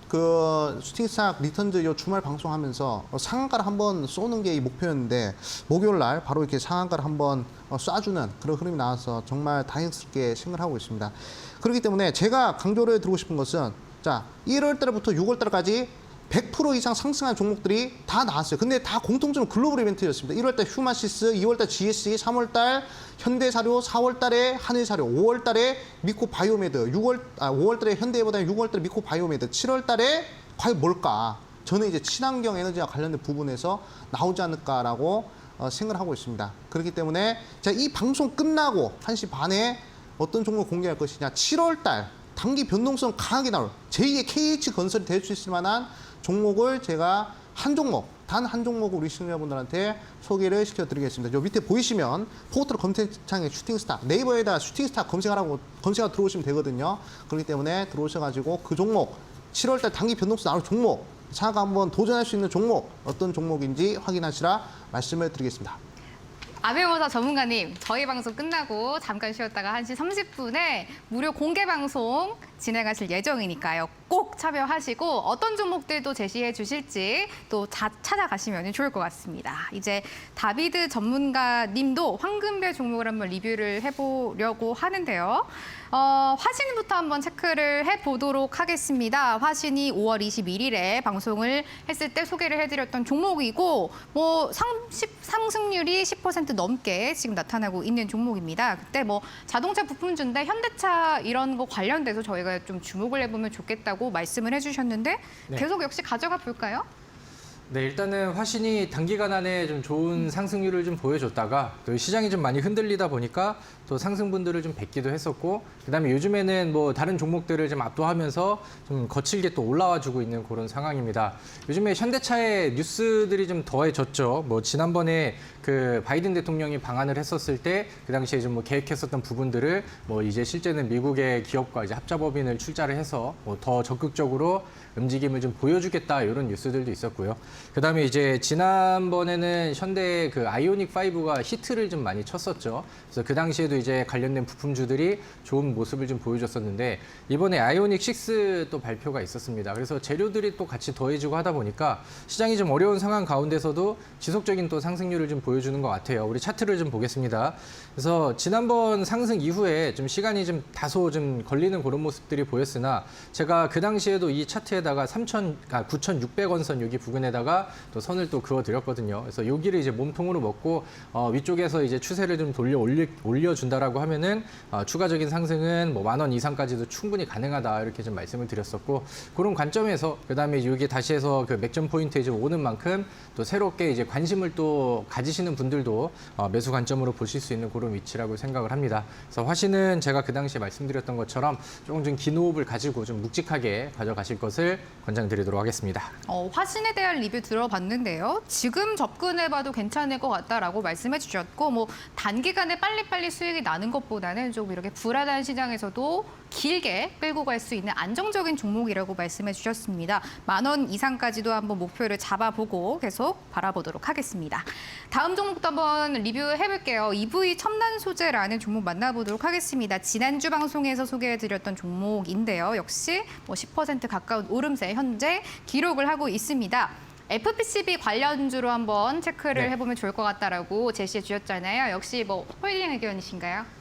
그 슈팅스탁 리턴즈 요 주말 방송하면서 상한가를 한번 쏘는 게 이 목표였는데 목요일 날 바로 이렇게 상한가를 한번 쏴주는 그런 흐름이 나와서 정말 다행스럽게 생각을 하고 있습니다. 그렇기 때문에 제가 강조를 드리고 싶은 것은 자 1월 달부터 6월 달까지 100% 이상 상승한 종목들이 다 나왔어요. 근데 다 공통점은 글로벌 이벤트였습니다. 1월 달 휴마시스, 2월 달 GSE, 3월 달 현대사료, 4월 달에 한일사료, 5월 달에 미코바이오메드, 5월 달에 현대해보다 6월 달에 미코바이오메드, 7월 달에 과연 뭘까? 저는 이제 친환경 에너지와 관련된 부분에서 나오지 않을까라고 생각을 하고 있습니다. 그렇기 때문에 제가 이 방송 끝나고 1시 반에 어떤 종목 공개할 것이냐, 7월 달 단기 변동성 강하게 나올 제2의 KH건설이 될 수 있을 만한 종목을 제가 한 종목, 단 한 종목을 우리 시청자분들한테 소개를 시켜드리겠습니다. 요 밑에 보이시면 포털 검색창에 슈팅스타, 네이버에다 슈팅스타 검색하라고 들어오시면 되거든요. 그렇기 때문에 들어오셔가지고 그 종목, 7월달 단기 변동성 나올 종목, 차가 한번 도전할 수 있는 종목, 어떤 종목인지 확인하시라 말씀을 드리겠습니다. 아베모사 전문가님, 저희 방송 끝나고 잠깐 쉬었다가 1시 30분에 무료 공개 방송 진행하실 예정이니까요. 꼭 참여하시고 어떤 종목들도 제시해 주실지 또 찾아가시면 좋을 것 같습니다. 이제 다비드 전문가님도 황금별 종목을 한번 리뷰를 해보려고 하는데요. 화신부터 한번 체크를 해보도록 하겠습니다. 화신이 5월 21일에 방송을 했을 때 소개를 해드렸던 종목이고 상승률이 10% 넘게 지금 나타나고 있는 종목입니다. 그때 자동차 부품주인데 현대차 이런 거 관련돼서 저희가 좀 주목을 해보면 좋겠다고 말씀을 해주셨는데 네. 계속 역시 가져가 볼까요? 네, 일단은 화신이 단기간 안에 좀 좋은 상승률을 좀 보여줬다가 또 시장이 좀 많이 흔들리다 보니까 또 상승분들을 좀 뵙기도 했었고 그다음에 요즘에는 다른 종목들을 좀 압도하면서 좀 거칠게 또 올라와주고 있는 그런 상황입니다. 요즘에 현대차의 뉴스들이 좀 더해졌죠. 지난번에 그 바이든 대통령이 방한을 했었을 때 그 당시에 좀 계획했었던 부분들을 이제 실제는 미국의 기업과 이제 합자법인을 출자를 해서 더 적극적으로 움직임을 좀 보여주겠다 이런 뉴스들도 있었고요. 그다음에 이제 지난번에는 현대 그 아이오닉 5가 히트를 좀 많이 쳤었죠. 그래서 그 당시에도 이제 관련된 부품주들이 좋은 모습을 좀 보여줬었는데 이번에 아이오닉 6 또 발표가 있었습니다. 그래서 재료들이 또 같이 더해지고 하다 보니까 시장이 좀 어려운 상황 가운데서도 지속적인 또 상승률을 좀 보여주는 것 같아요. 우리 차트를 좀 보겠습니다. 그래서 지난번 상승 이후에 좀 시간이 좀 다소 좀 걸리는 그런 모습들이 보였으나 제가 그 당시에도 이 차트에다가 9,600원 선 여기 부근에다가 위쪽에다가 또 선을 또 그어드렸거든요. 그래서 여기를 이제 몸통으로 먹고 위쪽에서 이제 추세를 좀 올려준다라고 하면은 추가적인 상승은 뭐 10,000원 이상까지도 충분히 가능하다 이렇게 좀 말씀을 드렸었고 그런 관점에서 그다음에 여기 다시 해서 그 맥점 포인트에 좀 오는 만큼 또 새롭게 이제 관심을 또 가지시는 분들도 매수 관점으로 보실 수 있는 그런 위치라고 생각을 합니다. 그래서 화신은 제가 그 당시에 말씀드렸던 것처럼 조금 좀 긴 호흡을 가지고 좀 묵직하게 가져가실 것을 권장드리도록 하겠습니다. 화신에 대한 리뷰 들어봤는데요. 지금 접근해봐도 괜찮을 것 같다라고 말씀해 주셨고 뭐 단기간에 빨리빨리 수익이 나는 것보다는 좀 이렇게 불안한 시장에서도 길게 끌고 갈 수 있는 안정적인 종목이라고 말씀해 주셨습니다. 10,000원 이상까지도 한번 목표를 잡아보고 계속 바라보도록 하겠습니다. 다음 종목도 한번 리뷰해볼게요. EV 첨단 소재라는 종목 만나보도록 하겠습니다. 지난주 방송에서 소개해드렸던 종목인데요. 역시 뭐 10% 가까운 오름세 현재 기록을 하고 있습니다. FPCB 관련주로 한번 체크를 네. 해보면 좋을 것 같다라고 제시해 주셨잖아요. 역시 뭐 홀딩 의견이신가요?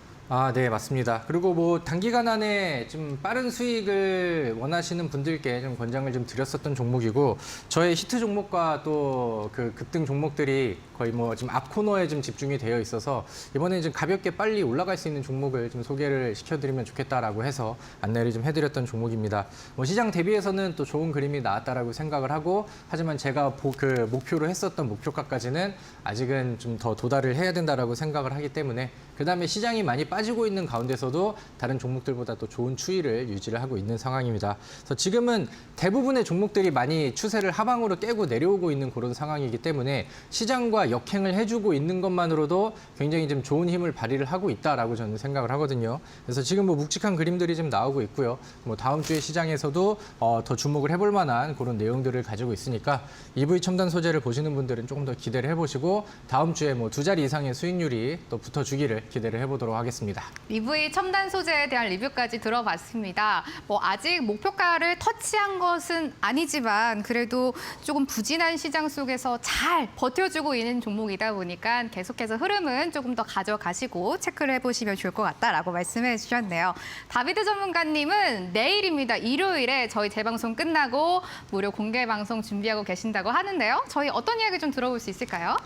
네, 맞습니다. 그리고 뭐 단기간 안에 좀 빠른 수익을 원하시는 분들께 좀 권장을 좀 드렸었던 종목이고 저의 히트 종목과 또 그 급등 종목들이 거의 뭐 지금 앞 코너에 좀 집중이 되어 있어서 이번에 좀 가볍게 빨리 올라갈 수 있는 종목을 좀 소개를 시켜드리면 좋겠다라고 해서 안내를 좀 해드렸던 종목입니다. 뭐 시장 대비해서는 또 좋은 그림이 나왔다라고 생각을 하고 하지만 제가 그 목표로 했었던 목표가까지는 아직은 좀 더 도달을 해야 된다라고 생각을 하기 때문에 그다음에 시장이 많이 빠지고 있는 가운데서도 다른 종목들보다 또 좋은 추이를 유지를 하고 있는 상황입니다. 그래서 지금은 대부분의 종목들이 많이 추세를 하방으로 깨고 내려오고 있는 그런 상황이기 때문에 시장과 역행을 해주고 있는 것만으로도 굉장히 좀 좋은 힘을 발휘를 하고 있다라고 저는 생각을 하거든요. 그래서 지금 뭐 묵직한 그림들이 좀 나오고 있고요. 뭐 다음 주에 시장에서도 더 주목을 해볼 만한 그런 내용들을 가지고 있으니까 EV 첨단 소재를 보시는 분들은 조금 더 기대를 해보시고 다음 주에 뭐 2자리 이상의 수익률이 또 붙어주기를 기대를 해보도록 하겠습니다. EV 첨단 소재에 대한 리뷰까지 들어봤습니다. 뭐 아직 목표가를 터치한 것은 아니지만 그래도 조금 부진한 시장 속에서 잘 버텨주고 있는 종목이다 보니까 계속해서 흐름은 조금 더 가져가시고 체크를 해보시면 좋을 것 같다라고 말씀해 주셨네요. 다비드 전문가님은 내일입니다. 일요일에 저희 재방송 끝나고 무료 공개 방송 준비하고 계신다고 하는데요. 저희 어떤 이야기 좀 들어볼 수 있을까요?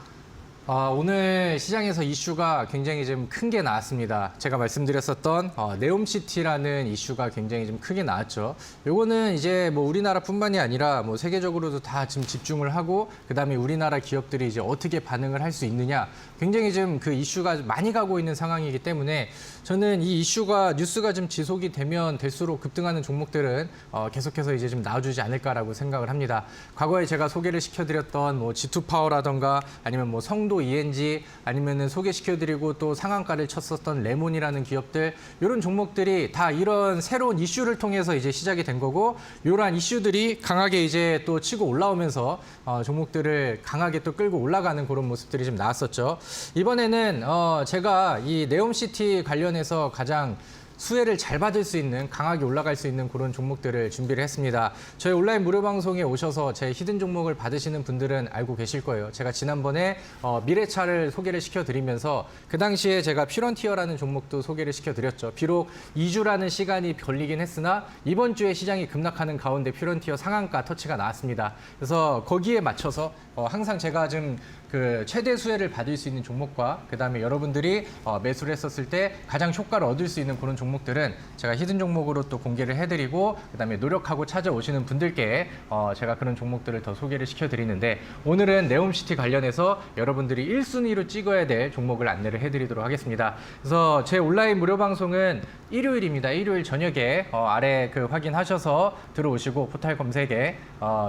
오늘 시장에서 이슈가 굉장히 좀 큰 게 나왔습니다. 제가 말씀드렸었던 네옴시티라는 이슈가 굉장히 좀 크게 나왔죠. 요거는 이제 뭐 우리나라뿐만이 아니라 뭐 세계적으로도 다 지금 집중을 하고 그다음에 우리나라 기업들이 이제 어떻게 반응을 할 수 있느냐 굉장히 좀 그 이슈가 많이 가고 있는 상황이기 때문에 저는 이 이슈가 뉴스가 좀 지속이 되면 될수록 급등하는 종목들은 계속해서 이제 좀 나와주지 않을까라고 생각을 합니다. 과거에 제가 소개를 시켜드렸던 뭐 G2 파워라던가 아니면 뭐 성도 ENG 아니면은 소개시켜드리고 또 상한가를 쳤었던 레몬이라는 기업들 이런 종목들이 다 이런 새로운 이슈를 통해서 이제 시작이 된 거고 이러한 이슈들이 강하게 이제 또 치고 올라오면서 종목들을 강하게 또 끌고 올라가는 그런 모습들이 좀 나왔었죠. 이번에는 제가 이 네옴시티 관련해서 가장 수혜를 잘 받을 수 있는 강하게 올라갈 수 있는 그런 종목들을 준비를 했습니다. 저희 온라인 무료 방송에 오셔서 제 히든 종목을 받으시는 분들은 알고 계실 거예요. 제가 지난번에 미래차를 소개를 시켜드리면서 그 당시에 제가 퓨런티어라는 종목도 소개를 시켜드렸죠. 비록 2주라는 시간이 걸리긴 했으나 이번 주에 시장이 급락하는 가운데 퓨런티어 상한가 터치가 나왔습니다. 그래서 거기에 맞춰서 항상 제가 좀 그 최대 수혜를 받을 수 있는 종목과 그다음에 여러분들이 매수를 했었을 때 가장 효과를 얻을 수 있는 그런 종목들은 제가 히든 종목으로 또 공개를 해드리고 그다음에 노력하고 찾아오시는 분들께 제가 그런 종목들을 더 소개를 시켜드리는데 오늘은 네옴시티 관련해서 여러분들이 1순위로 찍어야 될 종목을 안내를 해드리도록 하겠습니다. 그래서 제 온라인 무료 방송은 일요일입니다. 일요일 저녁에 아래 그 확인하셔서 들어오시고 포탈 검색에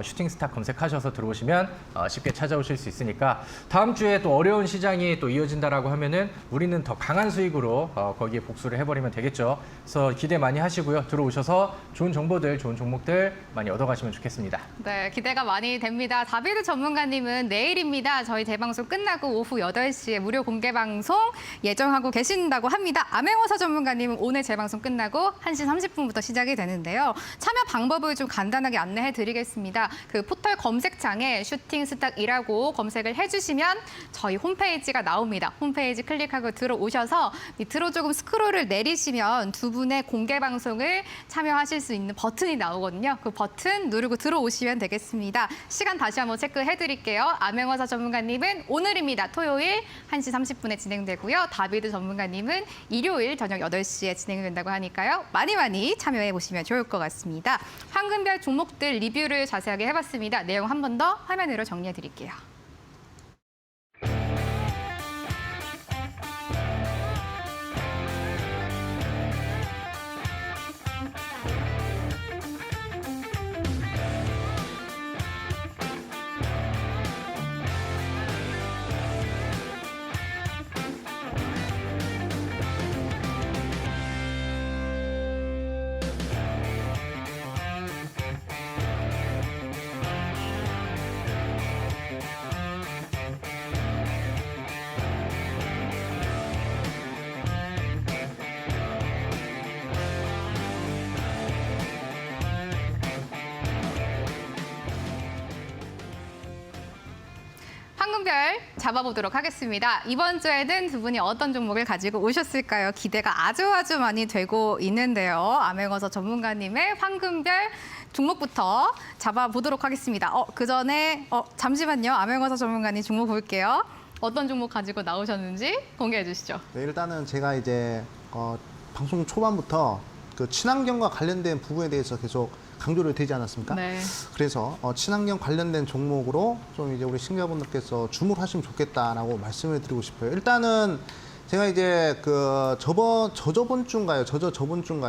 슈팅스타 검색하셔서 들어오시면 쉽게 찾아오실 수 있으니까 다음 주에 또 어려운 시장이 또 이어진다라고 하면은 우리는 더 강한 수익으로 거기에 복수를 해버리면 되겠죠. 그래서 기대 많이 하시고요. 들어오셔서 좋은 정보들, 좋은 종목들 많이 얻어가시면 좋겠습니다. 네, 기대가 많이 됩니다. 다비드 전문가님은 내일입니다. 저희 재방송 끝나고 오후 8시에 무료 공개 방송 예정하고 계신다고 합니다. 암행어사 전문가님은 오늘 재 본대 방송 끝나고 1시 30분부터 시작이 되는데요. 참여 방법을 좀 간단하게 안내해 드리겠습니다. 그 포털 검색창에 슈팅 스탁이라고 검색을 해주시면 저희 홈페이지가 나옵니다. 홈페이지 클릭하고 들어오셔서 밑으로 조금 스크롤을 내리시면 두 분의 공개 방송을 참여하실 수 있는 버튼이 나오거든요. 그 버튼 누르고 들어오시면 되겠습니다. 시간 다시 한번 체크해 드릴게요. 암행어사 전문가님은 오늘입니다. 토요일 1시 30분에 진행되고요. 다비드 전문가님은 일요일 저녁 8시에 진행된다고 하니까요. 많이 참여해 보시면 좋을 것 같습니다. 황금별 종목들 리뷰를 자세하게 해봤습니다. 내용 한 번 더 화면으로 정리해 드릴게요. 황금별 잡아보도록 하겠습니다. 이번 주에는 두 분이 어떤 종목을 가지고 오셨을까요? 기대가 아주 많이 되고 있는데요. 암행어사 전문가님의 황금별 종목부터 잡아보도록 하겠습니다. 그 전에 잠시만요. 암행어사 전문가님 종목 볼게요. 어떤 종목 가지고 나오셨는지 공개해 주시죠. 네, 일단은 제가 이제 방송 초반부터 그 친환경과 관련된 부분에 대해서 계속 강조를 되지 않았습니까? 네. 그래서 친환경 관련된 종목으로 좀 이제 우리 시청자분들께서 주목하시면 좋겠다라고 말씀을 드리고 싶어요. 일단은 제가 이제 그 저저번 주인가요?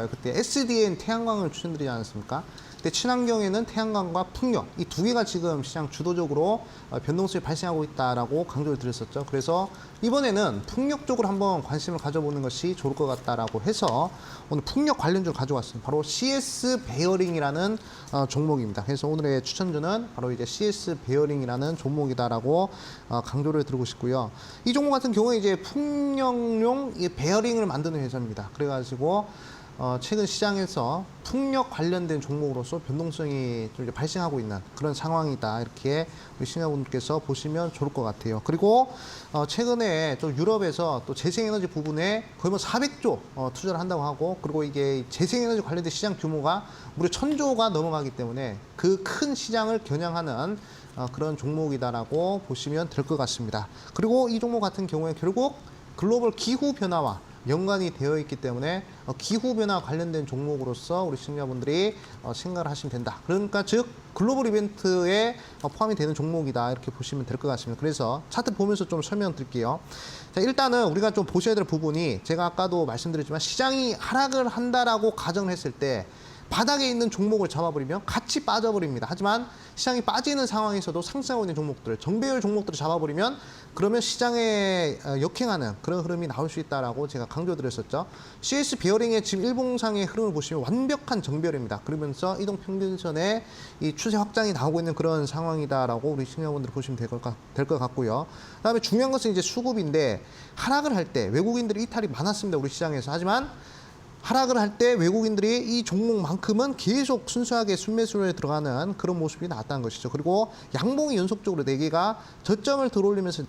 그때 SDN 태양광을 추천드리지 않았습니까? 그때 친환경에는 태양광과 풍력 이 두 개가 지금 시장 주도적으로 변동성이 발생하고 있다라고 강조를 드렸었죠. 그래서 이번에는 풍력 쪽으로 한번 관심을 가져보는 것이 좋을 것 같다라고 해서 오늘 풍력 관련주를 가져왔습니다. 바로 CS 베어링이라는 종목입니다. 그래서 오늘의 추천주는 바로 이제 CS 베어링이라는 종목이다라고 강조를 드리고 싶고요. 이 종목 같은 경우에 이제 풍력용 이 베어링을 만드는 회사입니다. 그래가지고 최근 시장에서 풍력 관련된 종목으로서 변동성이 좀 이제 발생하고 있는 그런 상황이다. 이렇게 우리 시청자분들께서 보시면 좋을 것 같아요. 그리고 최근에 또 유럽에서 또 재생에너지 부분에 거의 뭐 400조 투자를 한다고 하고, 그리고 이게 재생에너지 관련된 시장 규모가 무려 1000조가 넘어가기 때문에 그 큰 시장을 겨냥하는 그런 종목이다라고 보시면 될 것 같습니다. 그리고 이 종목 같은 경우에 결국 글로벌 기후 변화와 연관이 되어 있기 때문에 기후변화 관련된 종목으로서 우리 시청자분들이 생각을 하시면 된다. 그러니까 즉 글로벌 이벤트에 포함이 되는 종목이다. 이렇게 보시면 될 것 같습니다. 그래서 차트 보면서 좀 설명드릴게요. 자, 일단은 우리가 좀 보셔야 될 부분이 제가 아까도 말씀드렸지만 시장이 하락을 한다라고 가정을 했을 때 바닥에 있는 종목을 잡아버리면 같이 빠져버립니다. 하지만 시장이 빠지는 상황에서도 상승하고 있는 종목들, 정배열 종목들을 잡아버리면 그러면 시장에 역행하는 그런 흐름이 나올 수 있다라고 제가 강조드렸었죠. CS 베어링의 지금 일봉상의 흐름을 보시면 완벽한 정배열입니다. 그러면서 이동평균선의 이 추세 확장이 나오고 있는 그런 상황이다라고 우리 시청자분들 보시면 될 것 같고요. 그다음에 중요한 것은 이제 수급인데 하락을 할 때 외국인들이 이탈이 많았습니다. 우리 시장에서. 하지만 하락을 할 때 외국인들이 이 종목만큼은 계속 순수하게 순매수에 들어가는 그런 모습이 나왔다는 것이죠. 그리고 양봉이 연속적으로 4개가 저점을 들어올리면서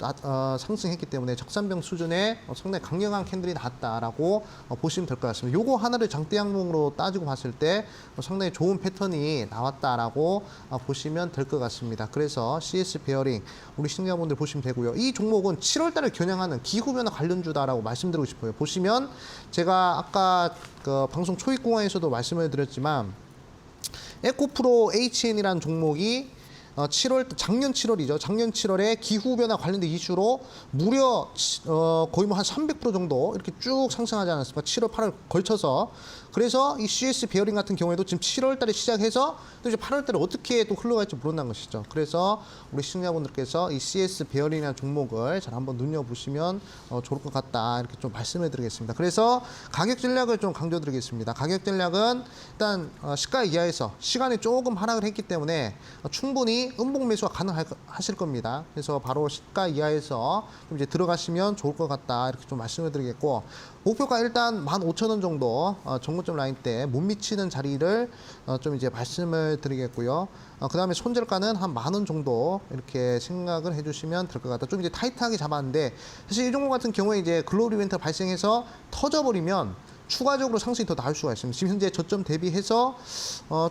상승했기 때문에 적산병 수준의 상당히 강력한 캔들이 나왔다라고 보시면 될 것 같습니다. 요거 하나를 장대 양봉으로 따지고 봤을 때 상당히 좋은 패턴이 나왔다라고 보시면 될 것 같습니다. 그래서 CS 베어링 우리 시청자분들 보시면 되고요. 이 종목은 7월 달을 겨냥하는 기후변화 관련주다라고 말씀드리고 싶어요. 보시면 제가 아까 그 방송 초입공항에서도 말씀을 드렸지만 에코프로 HN이라는 종목이 작년 7월이죠. 작년 7월에 기후변화 관련된 이슈로 무려 거의 뭐 한 300% 정도 이렇게 쭉 상승하지 않았습니까? 7월, 8월 걸쳐서. 그래서 이 CS 베어링 같은 경우에도 지금 7월 달에 시작해서 또 이제 8월 달에 어떻게 또 흘러갈지 모른다는 것이죠. 그래서 우리 시청자분들께서 이 CS 베어링이라는 종목을 잘 한번 눈여보시면 좋을 것 같다. 이렇게 좀 말씀해 드리겠습니다. 그래서 가격 전략을 좀 강조드리겠습니다. 가격 전략은 일단 시가 이하에서 시간이 조금 하락을 했기 때문에 충분히 당연히 음봉 매수가 가능하실 겁니다. 그래서 바로 시가 이하에서 좀 이제 들어가시면 좋을 것 같다 이렇게 좀 말씀을 드리겠고 목표가 일단 15,000원 정도 정고점 라인 때 못 미치는 자리를 좀 이제 말씀을 드리겠고요. 그다음에 손절가는 한 10,000원 정도 이렇게 생각을 해주시면 될 것 같다. 좀 이제 타이트하게 잡았는데 사실 이 종목 같은 경우에 이제 글로벌 이벤트 발생해서 터져버리면 추가적으로 상승이 더 나올 수가 있습니다. 지금 현재 저점 대비해서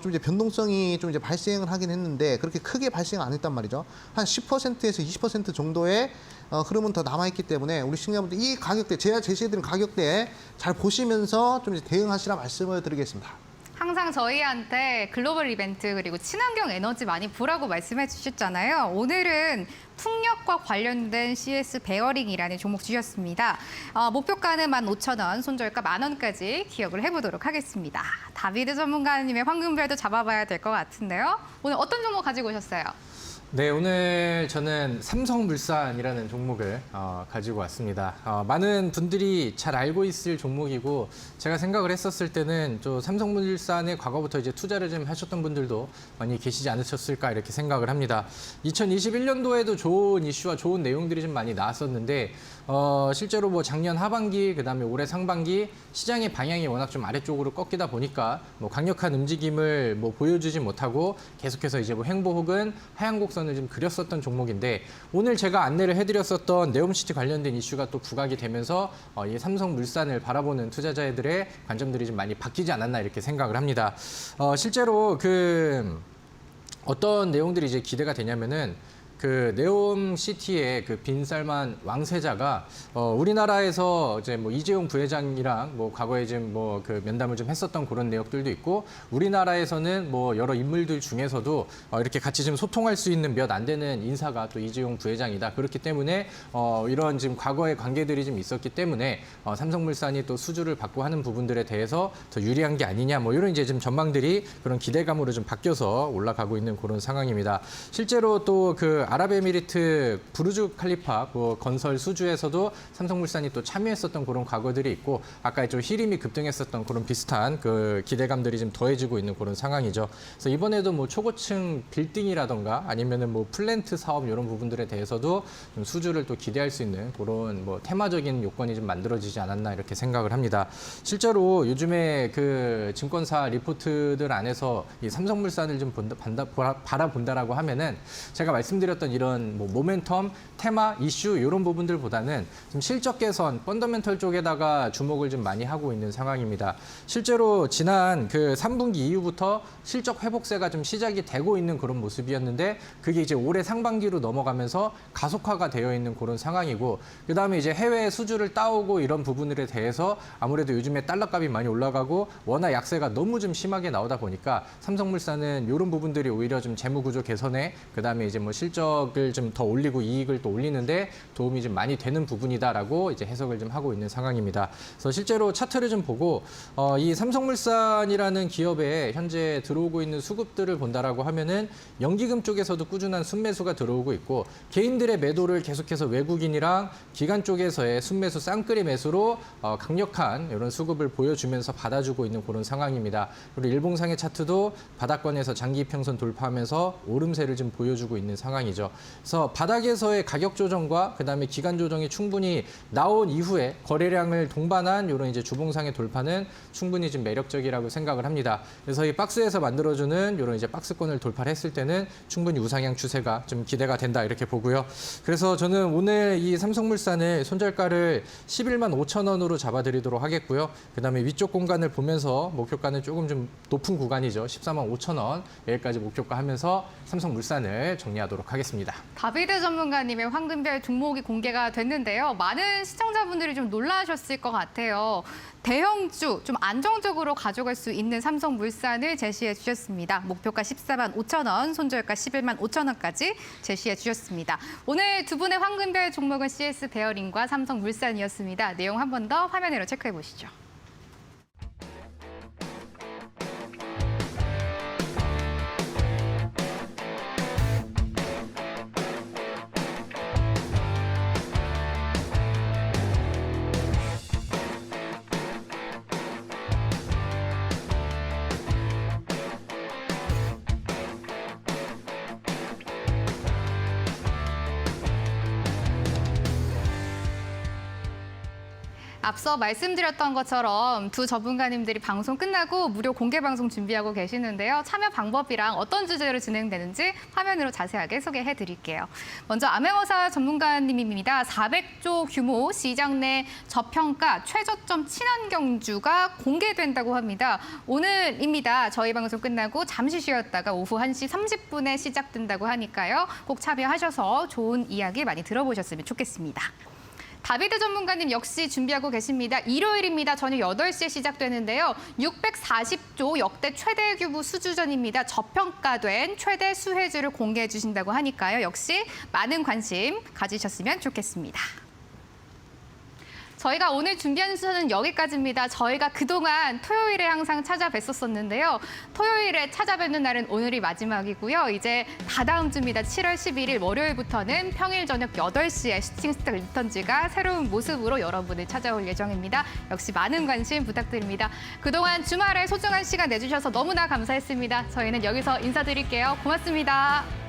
좀 이제 변동성이 좀 이제 발생을 하긴 했는데 그렇게 크게 발생 안 했단 말이죠. 한 10%에서 20% 정도의 흐름은 더 남아있기 때문에 우리 시청자분들 이 가격대 제가 제시해드린 가격대에 잘 보시면서 좀 이제 대응하시라 말씀을 드리겠습니다. 항상 저희한테 글로벌 이벤트 그리고 친환경 에너지 많이 보라고 말씀해 주셨잖아요. 오늘은 풍력과 관련된 CS 베어링이라는 종목 주셨습니다. 목표가는 15,000원, 손절가 10,000원까지 기억을 해보도록 하겠습니다. 다비드 전문가님의 황금별도 잡아봐야 될 것 같은데요. 오늘 어떤 종목 가지고 오셨어요? 네, 오늘 저는 삼성물산이라는 종목을 가지고 왔습니다. 많은 분들이 잘 알고 있을 종목이고 제가 생각을 했었을 때는 또 삼성물산에 과거부터 이제 투자를 좀 하셨던 분들도 많이 계시지 않으셨을까 이렇게 생각을 합니다. 2021년도에도 좋은 이슈와 좋은 내용들이 좀 많이 나왔었는데 실제로 뭐 작년 하반기 그다음에 올해 상반기 시장의 방향이 워낙 좀 아래쪽으로 꺾이다 보니까 뭐 강력한 움직임을 뭐 보여주지 못하고 계속해서 이제 뭐 횡보 혹은 하향 곡선을 좀 그렸었던 종목인데 오늘 제가 안내를 해드렸었던 네옴시티 관련된 이슈가 또 부각이 되면서 이 삼성물산을 바라보는 투자자들의 관점들이 좀 많이 바뀌지 않았나 이렇게 생각을 합니다. 실제로 어떤 내용들이 이제 기대가 되냐면은 그 네옴시티의 그 빈살만 왕세자가 우리나라에서 이제 뭐 이재용 부회장이랑 뭐 과거에 좀 뭐 그 면담을 좀 했었던 그런 내용들도 있고 우리나라에서는 뭐 여러 인물들 중에서도 이렇게 같이 좀 소통할 수 있는 몇 안 되는 인사가 또 이재용 부회장이다. 그렇기 때문에 이런 지금 과거의 관계들이 좀 있었기 때문에 삼성물산이 또 수주를 받고 하는 부분들에 대해서 더 유리한 게 아니냐 뭐 이런 이제 좀 전망들이 그런 기대감으로 좀 바뀌어서 올라가고 있는 그런 상황입니다. 실제로 또 그 아랍에미리트 부르주 칼리파 뭐 건설 수주에서도 삼성물산이 또 참여했었던 그런 과거들이 있고 아까 좀 히림이 급등했었던 그런 비슷한 그 기대감들이 좀 더해지고 있는 그런 상황이죠. 그래서 이번에도 뭐 초고층 빌딩이라던가 아니면은 뭐 플랜트 사업 이런 부분들에 대해서도 좀 수주를 또 기대할 수 있는 그런 뭐 테마적인 요건이 좀 만들어지지 않았나 이렇게 생각을 합니다. 실제로 요즘에 그 증권사 리포트들 안에서 이 삼성물산을 좀 바라본다라고 하면은 제가 말씀드렸던 이런 뭐 모멘텀, 테마, 이슈 이런 부분들보다는 좀 실적 개선, 펀더멘털 쪽에다가 주목을 좀 많이 하고 있는 상황입니다. 실제로 지난 그 3분기 이후부터 실적 회복세가 좀 시작이 되고 있는 그런 모습이었는데 그게 이제 올해 상반기로 넘어가면서 가속화가 되어 있는 그런 상황이고 그다음에 이제 해외 수주를 따오고 이런 부분들에 대해서 아무래도 요즘에 달러값이 많이 올라가고 워낙 약세가 너무 좀 심하게 나오다 보니까 삼성물산은 이런 부분들이 오히려 좀 재무구조 개선에 그다음에 이제 뭐 실적을 좀 더 올리고 이익을 또 올리는데 도움이 좀 많이 되는 부분이다라고 이제 해석을 좀 하고 있는 상황입니다. 그래서 실제로 차트를 좀 보고 이 삼성물산이라는 기업에 현재 들어오고 있는 수급들을 본다라고 하면은 연기금 쪽에서도 꾸준한 순매수가 들어오고 있고 개인들의 매도를 계속해서 외국인이랑 기관 쪽에서의 순매수 쌍끌이 매수로 강력한 이런 수급을 보여주면서 받아주고 있는 그런 상황입니다. 그리고 일봉상의 차트도 바닥권에서 장기 이평선 돌파하면서 오름세를 좀 보여주고 있는 상황이죠. 그래서 바닥에서의 가격 조정과 그다음에 기간 조정이 충분히 나온 이후에 거래량을 동반한 이런 이제 주봉상의 돌파는 충분히 좀 매력적이라고 생각을 합니다. 그래서 이 박스에서 만들어주는 이런 이제 박스권을 돌파를 했을 때는 충분히 우상향 추세가 좀 기대가 된다 이렇게 보고요. 그래서 저는 오늘 이 삼성물산을 손절가를 11만 5천 원으로 잡아드리도록 하겠고요. 그다음에 위쪽 공간을 보면서 목표가는 조금 좀 높은 구간이죠. 14만 5천 원 여기까지 목표가 하면서 삼성물산을 정리하도록 하겠습니다. 다비드 전문가님의 황금별 종목이 공개가 됐는데요. 많은 시청자분들이 좀 놀라셨을 것 같아요. 대형주, 좀 안정적으로 가져갈 수 있는 삼성물산을 제시해 주셨습니다. 목표가 14만 5천 원, 손절가 11만 5천 원까지 제시해 주셨습니다. 오늘 두 분의 황금별 종목은 CS 베어링과 삼성물산이었습니다. 내용 한 번 더 화면으로 체크해 보시죠. 앞서 말씀드렸던 것처럼 두 전문가님들이 방송 끝나고 무료 공개 방송 준비하고 계시는데요. 참여 방법이랑 어떤 주제로 진행되는지 화면으로 자세하게 소개해 드릴게요. 먼저 암행어사 전문가님입니다. 400조 규모 시장 내 저평가 최저점 친환경주가 공개된다고 합니다. 오늘입니다. 저희 방송 끝나고 잠시 쉬었다가 오후 1시 30분에 시작된다고 하니까요. 꼭 참여하셔서 좋은 이야기 많이 들어보셨으면 좋겠습니다. 다비드 전문가님 역시 준비하고 계십니다. 일요일입니다. 저녁 8시에 시작되는데요. 640조 역대 최대 규모 수주전입니다. 저평가된 최대 수혜주를 공개해 주신다고 하니까요. 역시 많은 관심 가지셨으면 좋겠습니다. 저희가 오늘 준비한 순서는 여기까지입니다. 저희가 그동안 토요일에 항상 찾아뵀었는데요. 토요일에 찾아뵙는 날은 오늘이 마지막이고요. 이제 다다음 주입니다. 7월 11일 월요일부터는 평일 저녁 8시에 슈팅스타 리턴즈가 새로운 모습으로 여러분을 찾아올 예정입니다. 역시 많은 관심 부탁드립니다. 그동안 주말에 소중한 시간 내주셔서 너무나 감사했습니다. 저희는 여기서 인사드릴게요. 고맙습니다.